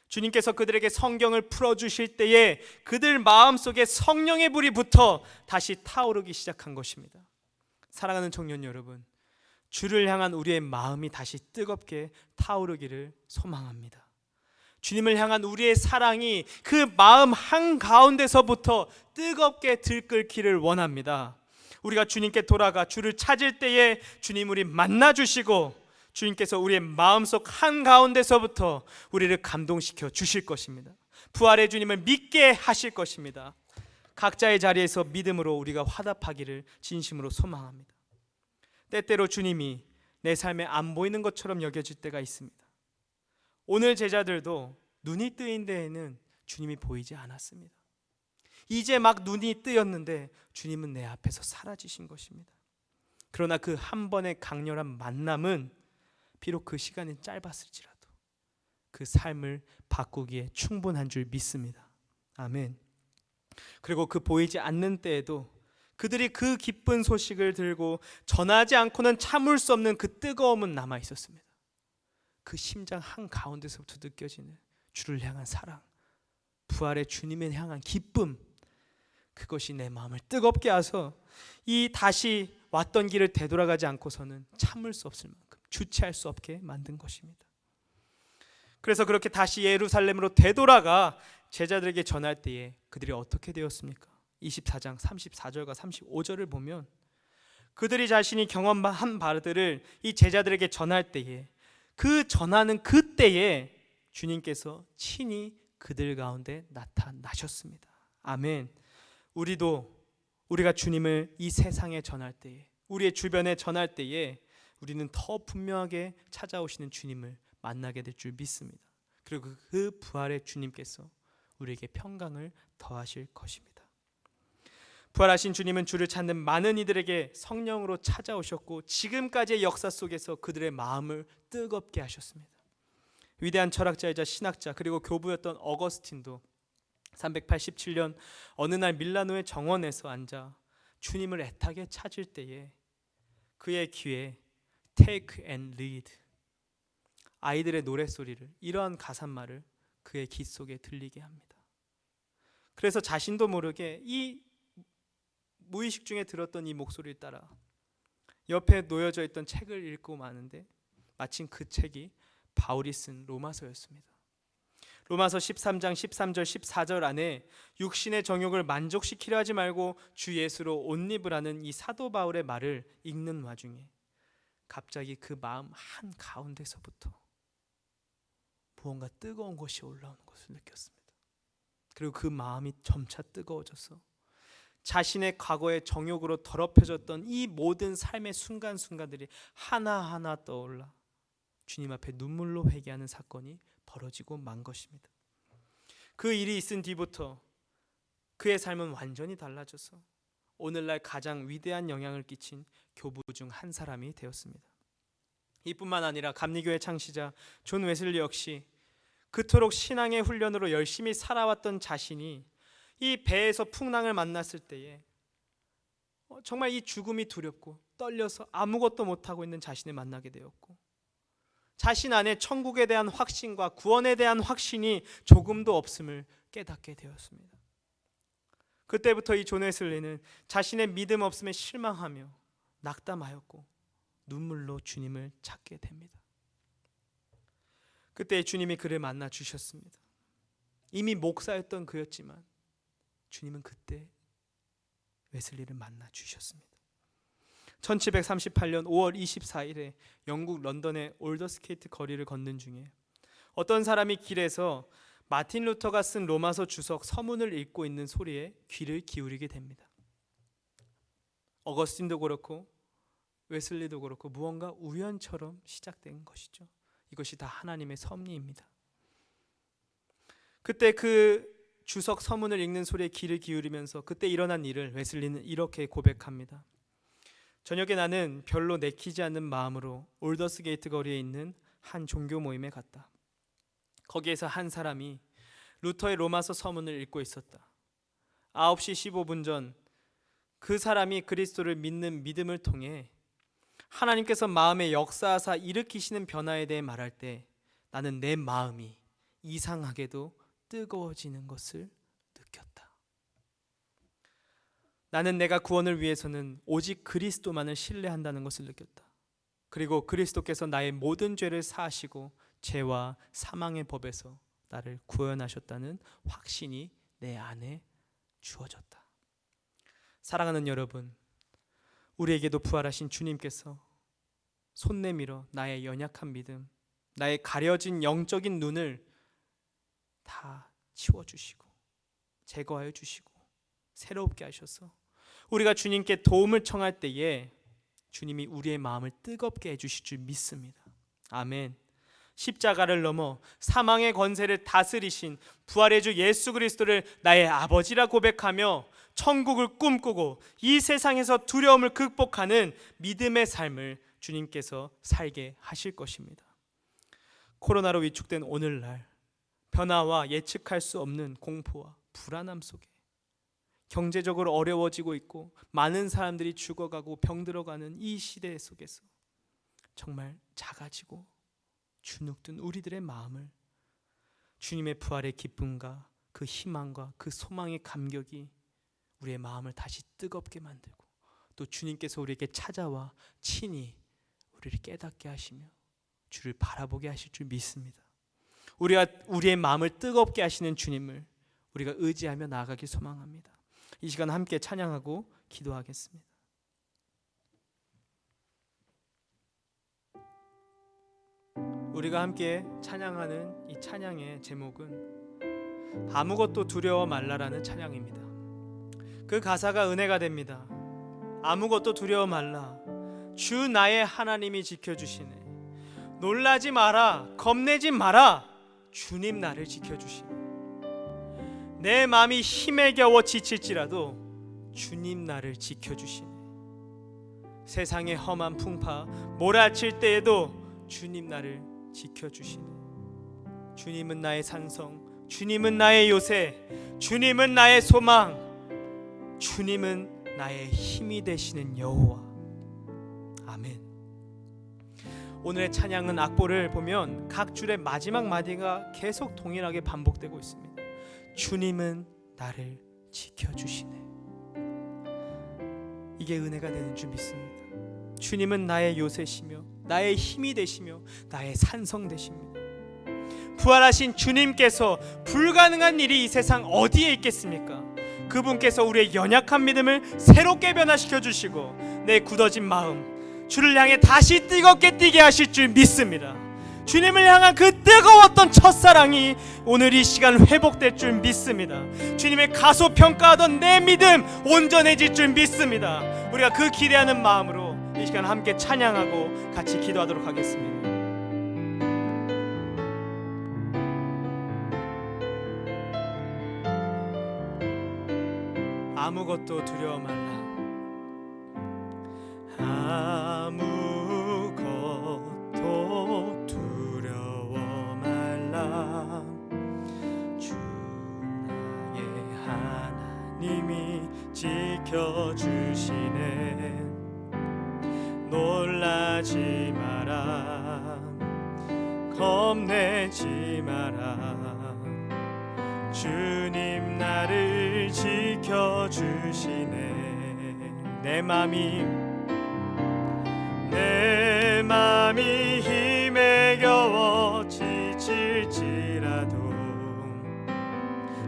주님께서 그들에게 성경을 풀어주실 때에 그들 마음속에 성령의 불이 붙어 다시 타오르기 시작한 것입니다. 사랑하는 청년 여러분, 주를 향한 우리의 마음이 다시 뜨겁게 타오르기를 소망합니다. 주님을 향한 우리의 사랑이 그 마음 한가운데서부터 뜨겁게 들끓기를 원합니다. 우리가 주님께 돌아가 주를 찾을 때에 주님 우리 만나주시고 주님께서 우리의 마음속 한가운데서부터 우리를 감동시켜 주실 것입니다. 부활의 주님을 믿게 하실 것입니다. 각자의 자리에서 믿음으로 우리가 화답하기를 진심으로 소망합니다. 때때로 주님이 내 삶에 안 보이는 것처럼 여겨질 때가 있습니다. 오늘 제자들도 눈이 뜨인 데에는 주님이 보이지 않았습니다. 이제 막 눈이 뜨였는데 주님은 내 앞에서 사라지신 것입니다. 그러나 그 한 번의 강렬한 만남은 비록 그 시간이 짧았을지라도 그 삶을 바꾸기에 충분한 줄 믿습니다. 아멘. 그리고 그 보이지 않는 때에도 그들이 그 기쁜 소식을 들고 전하지 않고는 참을 수 없는 그 뜨거움은 남아 있었습니다. 그 심장 한가운데서부터 느껴지는 주를 향한 사랑, 부활의 주님을 향한 기쁨, 그것이 내 마음을 뜨겁게 하서 이 다시 왔던 길을 되돌아가지 않고서는 참을 수 없을 만큼 주체할 수 없게 만든 것입니다. 그래서 그렇게 다시 예루살렘으로 되돌아가 제자들에게 전할 때에 그들이 어떻게 되었습니까? 24장 34절과 35절을 보면 그들이 자신이 경험한 바들을 이 제자들에게 전할 때에 그 전하는 그때에 주님께서 친히 그들 가운데 나타나셨습니다. 아멘. 우리가 주님을 이 세상에 전할 때에, 우리의 주변에 전할 때에 우리는 더 분명하게 찾아오시는 주님을 만나게 될 줄 믿습니다. 그리고 그 부활의 주님께서 우리에게 평강을 더하실 것입니다. 부활하신 주님은 주를 찾는 많은 이들에게 성령으로 찾아오셨고 지금까지의 역사 속에서 그들의 마음을 뜨겁게 하셨습니다. 위대한 철학자이자 신학자 그리고 교부였던 어거스틴도 387년 어느 날 밀라노의 정원에서 앉아 주님을 애타게 찾을 때에 그의 귀에 Take and read, 아이들의 노랫소리를, 이러한 가사말을 그의 귀 속에 들리게 합니다. 그래서 자신도 모르게 이 무의식 중에 들었던 이 목소리를 따라 옆에 놓여져 있던 책을 읽고 마는데 마침 그 책이 바울이 쓴 로마서였습니다. 로마서 13장 13절 14절 안에 육신의 정욕을 만족시키려 하지 말고 주 예수로 옷 입으라는 이 사도 바울의 말을 읽는 와중에 갑자기 그 마음 한가운데서부터 무언가 뜨거운 것이 올라오는 것을 느꼈습니다. 그리고 그 마음이 점차 뜨거워져서 자신의 과거의 정욕으로 더럽혀졌던 이 모든 삶의 순간순간들이 하나하나 떠올라 주님 앞에 눈물로 회개하는 사건이 벌어지고 만 것입니다. 그 일이 있은 뒤부터 그의 삶은 완전히 달라져서 오늘날 가장 위대한 영향을 끼친 교부 중 한 사람이 되었습니다. 이뿐만 아니라 감리교의 창시자 존 웨슬리 역시 그토록 신앙의 훈련으로 열심히 살아왔던 자신이 이 배에서 풍랑을 만났을 때에 정말 이 죽음이 두렵고 떨려서 아무것도 못하고 있는 자신을 만나게 되었고 자신 안에 천국에 대한 확신과 구원에 대한 확신이 조금도 없음을 깨닫게 되었습니다. 그때부터 이 존 웨슬리는 자신의 믿음 없음에 실망하며 낙담하였고 눈물로 주님을 찾게 됩니다. 그때 주님이 그를 만나 주셨습니다. 이미 목사였던 그였지만 주님은 그때 웨슬리를 만나 주셨습니다. 1738년 5월 24일에 영국 런던의 올더스케이트 거리를 걷는 중에 어떤 사람이 길에서 마틴 루터가 쓴 로마서 주석 서문을 읽고 있는 소리에 귀를 기울이게 됩니다. 어거스틴도 그렇고 웨슬리도 그렇고 무언가 우연처럼 시작된 것이죠. 이것이 다 하나님의 섭리입니다. 그때 그 주석 서문을 읽는 소리에 귀를 기울이면서 그때 일어난 일을 웨슬리는 이렇게 고백합니다. 저녁에 나는 별로 내키지 않는 마음으로 올더스게이트 거리에 있는 한 종교 모임에 갔다. 거기에서 한 사람이 루터의 로마서 서문을 읽고 있었다. 9시 15분 전 그 사람이 그리스도를 믿는 믿음을 통해 하나님께서 마음에 역사하사 일으키시는 변화에 대해 말할 때 나는 내 마음이 이상하게도 뜨거워지는 것을 느꼈다. 나는 내가 구원을 위해서는 오직 그리스도만을 신뢰한다는 것을 느꼈다. 그리고 그리스도께서 나의 모든 죄를 사하시고 죄와 사망의 법에서 나를 구원하셨다는 확신이 내 안에 주어졌다. 사랑하는 여러분, 우리에게도 부활하신 주님께서 손 내밀어 나의 연약한 믿음, 나의 가려진 영적인 눈을 다 치워주시고 제거하여 주시고 새롭게 하셔서 우리가 주님께 도움을 청할 때에 주님이 우리의 마음을 뜨겁게 해주실 줄 믿습니다. 아멘. 십자가를 넘어 사망의 권세를 다스리신 부활의 주 예수 그리스도를 나의 아버지라 고백하며 천국을 꿈꾸고 이 세상에서 두려움을 극복하는 믿음의 삶을 주님께서 살게 하실 것입니다. 코로나로 위축된 오늘날 변화와 예측할 수 없는 공포와 불안함 속에 경제적으로 어려워지고 있고 많은 사람들이 죽어가고 병들어가는 이 시대 속에서 정말 작아지고 주눅든 우리들의 마음을 주님의 부활의 기쁨과 그 희망과 그 소망의 감격이 우리의 마음을 다시 뜨겁게 만들고 또 주님께서 우리에게 찾아와 친히 우리를 깨닫게 하시며 주를 바라보게 하실 줄 믿습니다. 우리가 우리의 마음을 뜨겁게 하시는 주님을 우리가 의지하며 나아가길 소망합니다. 이 시간 함께 찬양하고 기도하겠습니다. 우리가 함께 찬양하는 이 찬양의 제목은 아무것도 두려워 말라라는 찬양입니다. 그 가사가 은혜가 됩니다. 아무것도 두려워 말라. 주 나의 하나님이 지켜주시네. 놀라지 마라. 겁내지 마라. 주님 나를 지켜주시네. 내 마음이 힘에 겨워 지칠지라도 주님 나를 지켜주시네. 세상의 험한 풍파 몰아칠 때에도 주님 나를 지켜주시네. 주님은 나의 산성, 주님은 나의 요새, 주님은 나의 소망, 주님은 나의 힘이 되시는 여호와. 아멘. 오늘의 찬양은 악보를 보면 각 줄의 마지막 마디가 계속 동일하게 반복되고 있습니다. 주님은 나를 지켜주시네. 이게 은혜가 되는 줄 믿습니다. 주님은 나의 요새시며 나의 힘이 되시며 나의 산성 되십니다. 부활하신 주님께서 불가능한 일이 이 세상 어디에 있겠습니까? 그분께서 우리의 연약한 믿음을 새롭게 변화시켜 주시고 내 굳어진 마음 주를 향해 다시 뜨겁게 뛰게 하실 줄 믿습니다. 주님을 향한 그 뜨거웠던 첫사랑이 오늘 이 시간 회복될 줄 믿습니다. 주님의 가소평가하던 내 믿음 온전해질 줄 믿습니다. 우리가 그 기대하는 마음으로 이 시간 함께 찬양하고 같이 기도하도록 하겠습니다. 아무것도 두려워 말라. 아무것도 두려워 말라. 주 나의 하나님이 지켜주시네. 놀라지 마라. 겁내지 마라. 주님 나를 지켜주시네. 내 맘이 힘에 겨워 지칠지라도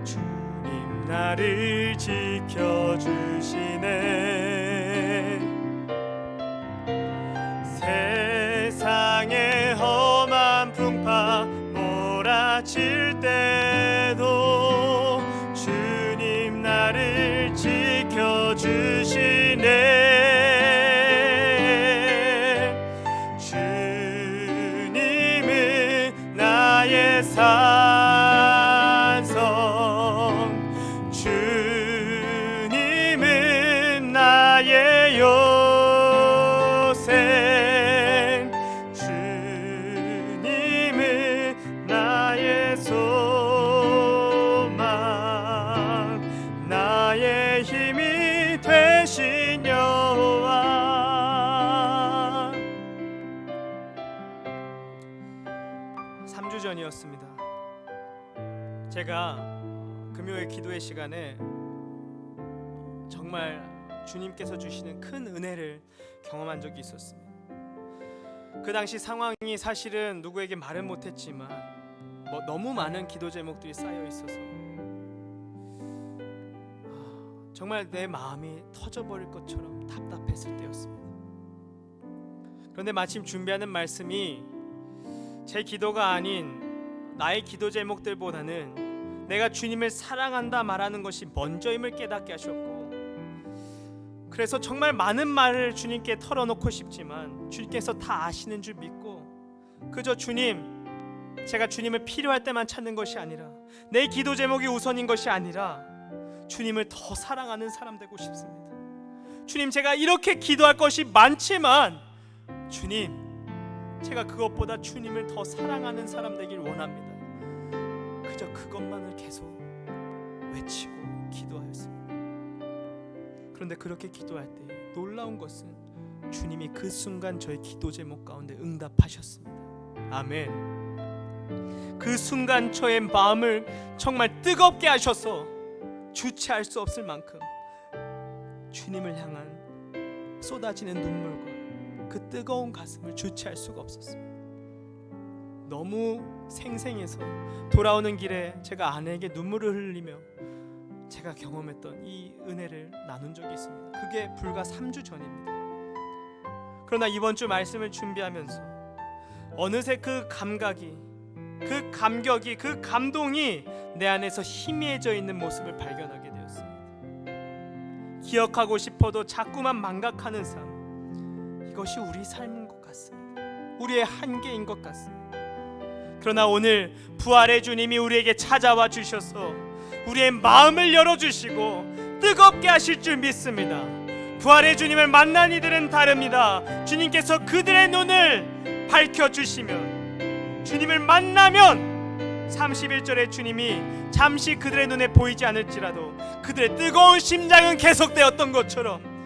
주님 나를 지켜주시네. 세상의 험한 풍파 몰아칠 때도 주님 나를 지켜주시네. 주님은 나의 산성, 주님은 나의 요새, 주님은 나의 소망, 나의 힘이 되신 여호와. 3주 전이었습니다. 제가 금요일 기도의 시간에 정말 주님께서 주시는 큰 은혜를 경험한 적이 있었습니다. 그 당시 상황이 사실은 누구에게 말은 못했지만 너무 많은 기도 제목들이 쌓여 있어서 정말 내 마음이 터져버릴 것처럼 답답했을 때였습니다. 그런데 마침 준비하는 말씀이 제 기도가 아닌 나의 기도 제목들보다는 내가 주님을 사랑한다 말하는 것이 먼저임을 깨닫게 하셨고, 그래서 정말 많은 말을 주님께 털어놓고 싶지만 주님께서 다 아시는 줄 믿고 그저 제가 주님을 필요할 때만 찾는 것이 아니라, 내 기도 제목이 우선인 것이 아니라 주님을 더 사랑하는 사람 되고 싶습니다. 주님, 제가 이렇게 기도할 것이 많지만 주님, 제가 그것보다 주님을 더 사랑하는 사람 되길 원합니다. 그저 그것만을 계속 외치고 기도하였습니다. 그런데 그렇게 기도할 때 놀라운 것은 주님이 그 순간 저의 기도 제목 가운데 응답하셨습니다. 아멘. 그 순간 저의 마음을 정말 뜨겁게 하셔서 주체할 수 없을 만큼 주님을 향한 쏟아지는 눈물과 그 뜨거운 가슴을 주체할 수가 없었습니다. 너무 생생해서 돌아오는 길에 제가 아내에게 눈물을 흘리며 제가 경험했던 이 은혜를 나눈 적이 있습니다. 그게 불과 3주 전입니다. 그러나 이번 주 말씀을 준비하면서 어느새 그 감각이, 그 감격이, 그 감동이 내 안에서 희미해져 있는 모습을 발견하게 되었습니다. 기억하고 싶어도 자꾸만 망각하는 삶, 이것이 우리 삶인 것 같습니다. 우리의 한계인 것 같습니다. 그러나 오늘 부활의 주님이 우리에게 찾아와 주셔서 우리의 마음을 열어주시고 뜨겁게 하실 줄 믿습니다. 부활의 주님을 만난 이들은 다릅니다. 주님께서 그들의 눈을 밝혀주시면, 주님을 만나면 31절에 주님이 잠시 그들의 눈에 보이지 않을지라도 그들의 뜨거운 심장은 계속되었던 것처럼,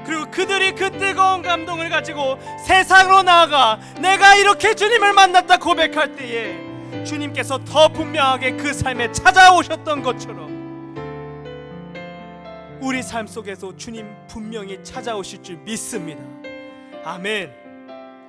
그리고 그들이 그 뜨거운 감동을 가지고 세상으로 나아가 내가 이렇게 주님을 만났다 고백할 때에 주님께서 더 분명하게 그 삶에 찾아오셨던 것처럼 우리 삶 속에서 주님 분명히 찾아오실 줄 믿습니다. 아멘.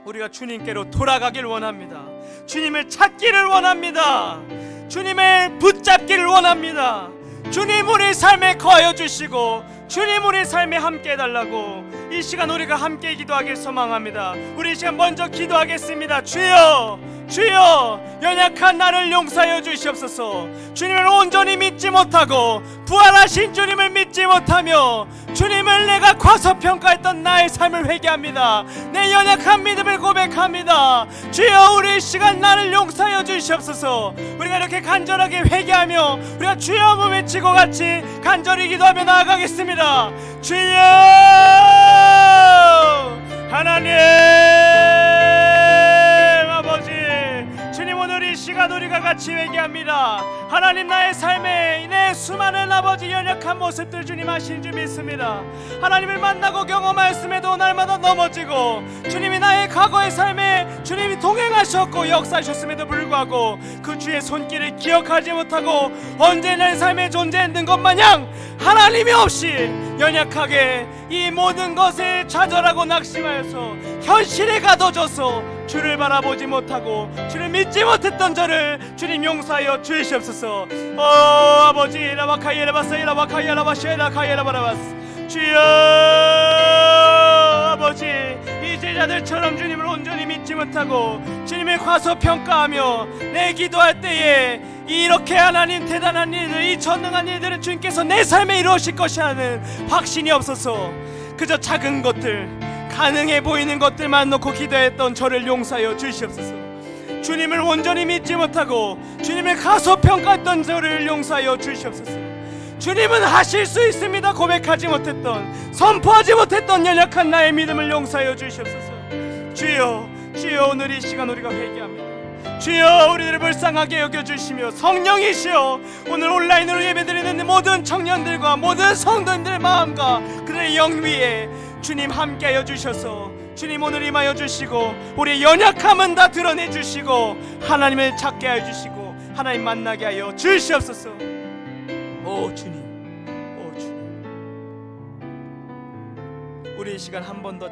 우리가 주님께로 돌아가길 원합니다. 주님을 찾기를 원합니다. 주님을 붙잡기를 원합니다. 주님 우리 삶에 거하여 주시고 주님 우리 삶에 함께 해달라고 이 시간 우리가 함께 기도하길 소망합니다. 우리 이 시간 먼저 기도하겠습니다. 주여, 주여, 연약한 나를 용서하여 주시옵소서. 주님을 온전히 믿지 못하고 부활하신 주님을 믿지 못하며 주님을 내가 과소평가했던 나의 삶을 회개합니다. 내 연약한 믿음을 고백합니다. 주여, 우리 이 시간 나를 용서하여 주시옵소서. 우리가 이렇게 간절하게 회개하며 우리가 주여 한번 외치고 같이 간절히 기도하며 나아가겠습니다. 주여, 하나님 아버지, 주님 오늘 이 시간 우리가 같이 회개합니다. 하나님, 나의 삶에 내 수많은 아버지 연약한 모습들 주님 아신 줄 믿습니다. 하나님을 만나고 경험하였음에도 날마다 넘어지고 주님이 나의 과거의 삶에 주님이 동행하셨고 역사하셨음에도 불구하고 그 주의 손길을 기억하지 못하고 언제 내 삶에 존재했는 것 마냥 하나님이 없이 연약하게 이 모든 것에 좌절하고 낙심하여서 현실에 가둬져서 주를 바라보지 못하고 주를 믿지 못했던 저를 주님 용서하여 주시옵소서. 아버지, 주여, 아버지, 이 제자들처럼 주님을 온전히 믿지 못하고 주님을 과소평가하며 내 기도할 때에 이렇게 하나님 대단한 일들, 이 전능한 일들은 주님께서 내 삶에 이루실 것이라는 확신이 없어서 그저 작은 것들, 가능해 보이는 것들만 놓고 기도했던 저를 용서하여 주시옵소서. 주님을 온전히 믿지 못하고 주님을 가소평가했던 저를 용서하여 주시옵소서. 주님은 하실 수 있습니다 고백하지 못했던, 선포하지 못했던 연약한 나의 믿음을 용서하여 주시옵소서. 주여, 주여, 오늘 이 시간 우리가 회개합니다. 주여, 우리를 불쌍하게 여겨주시며 성령이시여 오늘 온라인으로 예배드리는 모든 청년들과 모든 성도님들의 마음과 그들의 영 위에 주님 함께하여 주셔서 주님 오늘 임하여 주시고 우리의 연약함은 다 드러내 주시고 하나님을 찾게 하여 주시고 하나님 만나게 하여 주시옵소서. 오 주님, 오 주님, 우리 이 시간 한 번 더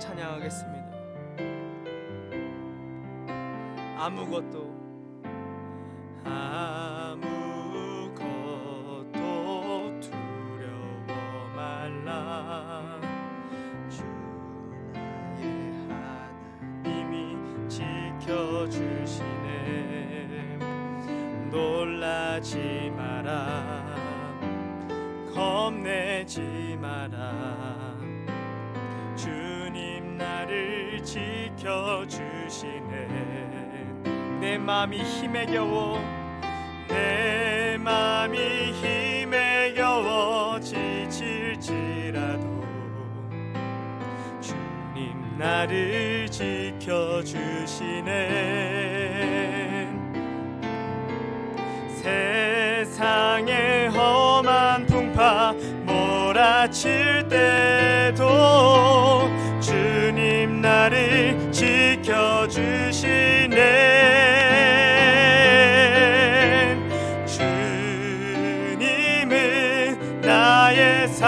아무것도 두려워 말라. 주 나의 하나님이 지켜주시네. 놀라지 마라, 겁내지 마라. 주님 나를 지켜주시네. 내 맘이 힘에 겨워, 내 맘이 힘에 겨워 지칠지라도 주님 나를 지켜주시네. 세상의 험한 풍파 몰아칠 때도 주님 나를 지켜주시네. 주님은 나의 산성,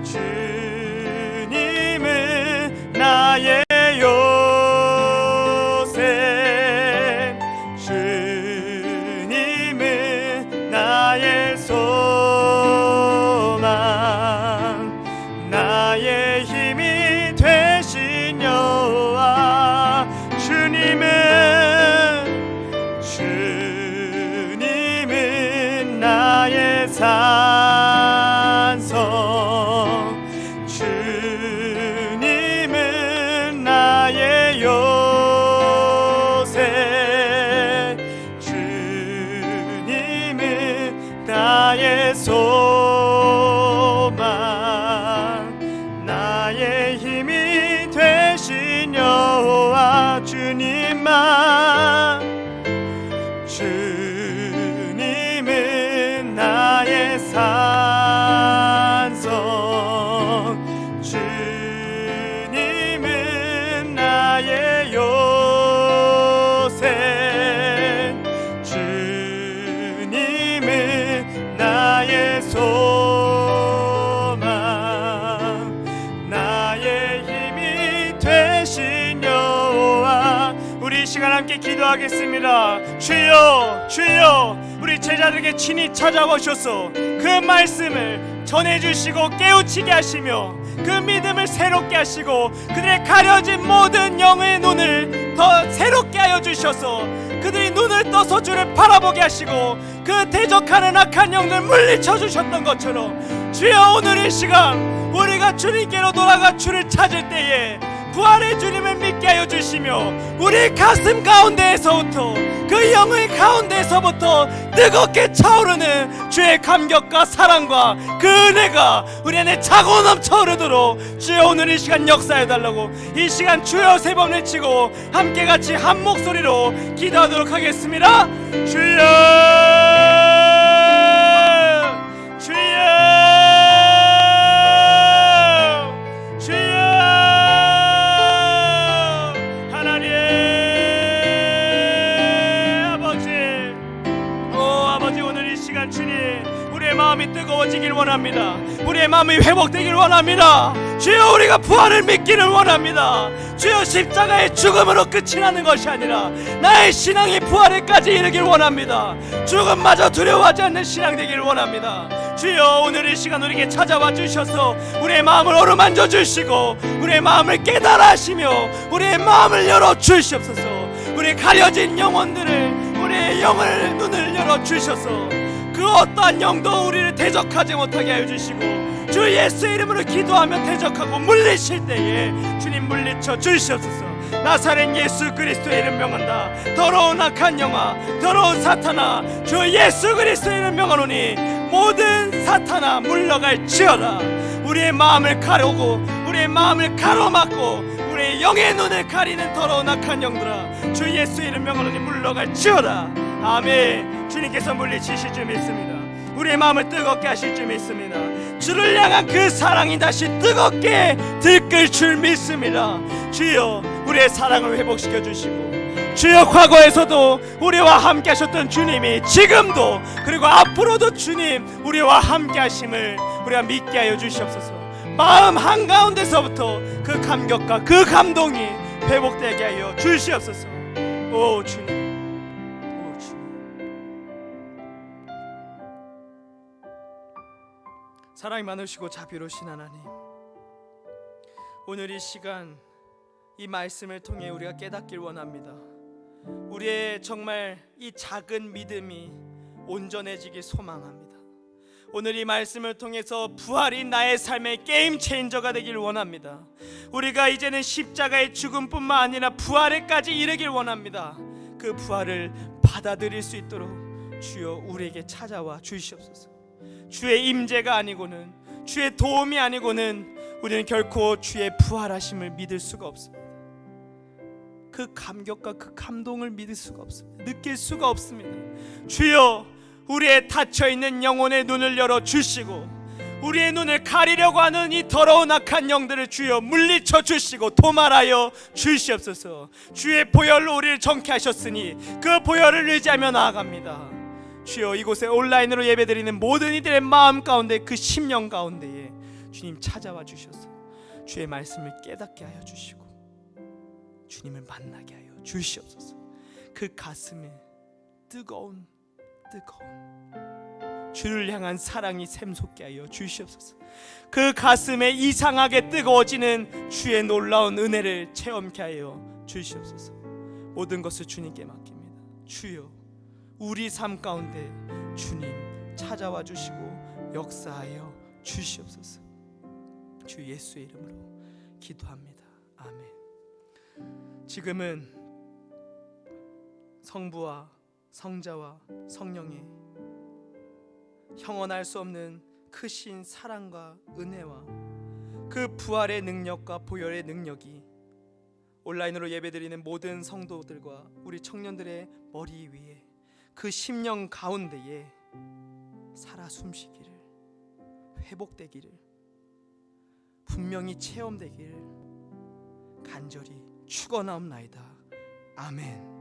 주님은 나의 요새, 주님은 나의 소망, 나의 힘이 되신 여호와. 주님은 나의 산성, 주님은 나의 요새, 주님은 나의 소망, 나의 힘이 되신 여호와. 주님은 나의 산성, 주님은 나의 요새, 주님은 나의 소망, 나의 힘이 되신 여호와. 우리 이 시간 함께 기도하겠습니다. 주여, 주여, 우리 제자들에게 친히 찾아오셔서 그 말씀을 전해주시고 깨우치게 하시며 그 믿음을 새롭게 하시고 그들의 가려진 모든 영의 눈을 더 새롭게 하여 주셔서 그들이 눈을 떠서 주를 바라보게 하시고 그 대적하는 악한 영들 물리쳐 주셨던 것처럼 주여, 오늘 이 시간 우리가 주님께로 돌아가 주를 찾을 때에 부활의 주님을 믿게 하여 주시며 우리 가슴 가운데에서부터 그 영의 가운데에서부터 뜨겁게 차오르는 주의 감격과 사랑과 그 은혜가 우리 안에 차고 넘쳐 흐르도록 주여, 오늘 이 시간 역사해 달라고 이 시간 주여 세 번 외치고 함께 같이 한 목소리로 기도하도록 하겠습니다. 주여, 주여, 마음이 뜨거워지길 원합니다. 우리의 마음이 회복되길 원합니다. 주여, 우리가 부활을 믿기를 원합니다. 주여, 십자가의 죽음으로 끝이 나는 것이 아니라 나의 신앙이 부활에까지 이르길 원합니다. 죽음마저 두려워하지 않는 신앙 되기를 원합니다. 주여, 오늘 이 시간 우리에게 찾아와 주셔서 우리의 마음을 어루만져 주시고 우리의 마음을 깨달아 하시며 우리의 마음을 열어 주시옵소서. 우리의 가려진 영혼들을, 우리의 영을 눈을 열어 주셔서 그 어떠한 영도 우리를 대적하지 못하게 하여 주시고 주 예수의 이름으로 기도하며 대적하고 물리칠 때에 주님 물리쳐 주시옵소서. 나사렛 예수 그리스도의 이름 명한다. 더러운 악한 영아, 더러운 사탄아, 주 예수 그리스도의 이름 명하노니 모든 사탄아 물러갈지어다. 우리의 마음을 가르고 우리의 마음을 가로막고 우리의 영의 눈을 가리는 더러운 악한 영들아, 주 예수의 이름 명하노니 물러갈지어다. 아멘. 주님께서 물리치실 줄 믿습니다. 우리의 마음을 뜨겁게 하실 줄 믿습니다. 주를 향한 그 사랑이 다시 뜨겁게 들끓 줄 믿습니다. 주여, 우리의 사랑을 회복시켜 주시고 주여, 과거에서도 우리와 함께 하셨던 주님이 지금도 그리고 앞으로도 주님 우리와 함께 하심을 우리가 믿게 하여 주시옵소서. 마음 한가운데서부터 그 감격과 그 감동이 회복되게 하여 주시옵소서. 오 주님, 오 주님. 사랑이 많으시고 자비로우신 하나님, 오늘 이 시간 이 말씀을 통해 우리가 깨닫길 원합니다. 우리의 정말 이 작은 믿음이 온전해지길 소망합니다. 오늘 이 말씀을 통해서 부활이 나의 삶의 게임 체인저가 되길 원합니다. 우리가 이제는 십자가의 죽음뿐만 아니라 부활에까지 이르길 원합니다. 그 부활을 받아들일 수 있도록 주여 우리에게 찾아와 주시옵소서. 주의 임재가 아니고는, 주의 도움이 아니고는 우리는 결코 주의 부활하심을 믿을 수가 없습니다. 그 감격과 그 감동을 믿을 수가 없습니다. 느낄 수가 없습니다. 주여 우리의 닫혀있는 영혼의 눈을 열어주시고, 우리의 눈을 가리려고 하는 이 더러운 악한 영들을 주여 물리쳐 주시고 도말하여 주시옵소서. 주의 보혈로 우리를 정케 하셨으니 그 보혈을 의지하며 나아갑니다. 주여 이곳에 온라인으로 예배드리는 모든 이들의 마음 가운데, 그 심령 가운데에 주님 찾아와 주셔서 주의 말씀을 깨닫게 하여 주시고 주님을 만나게 하여 주시옵소서. 그 가슴에 뜨거운 주를 향한 사랑이 샘솟게 하여 주시옵소서. 그 가슴에 이상하게 뜨거워지는 주의 놀라운 은혜를 체험케 하여 주시옵소서. 모든 것을 주님께 맡깁니다. 주여 우리 삶 가운데 주님 찾아와 주시고 역사하여 주시옵소서. 주 예수의 이름으로 기도합니다. 아멘. 지금은 성부와 성자와 성령의 형언할 수 없는 크신 사랑과 은혜와 그 부활의 능력과 보혈의 능력이 온라인으로 예배드리는 모든 성도들과 우리 청년들의 머리 위에, 그 심령 가운데에 살아 숨쉬기를, 회복되기를, 분명히 체험되기를 간절히 축원하옵나이다. 아멘.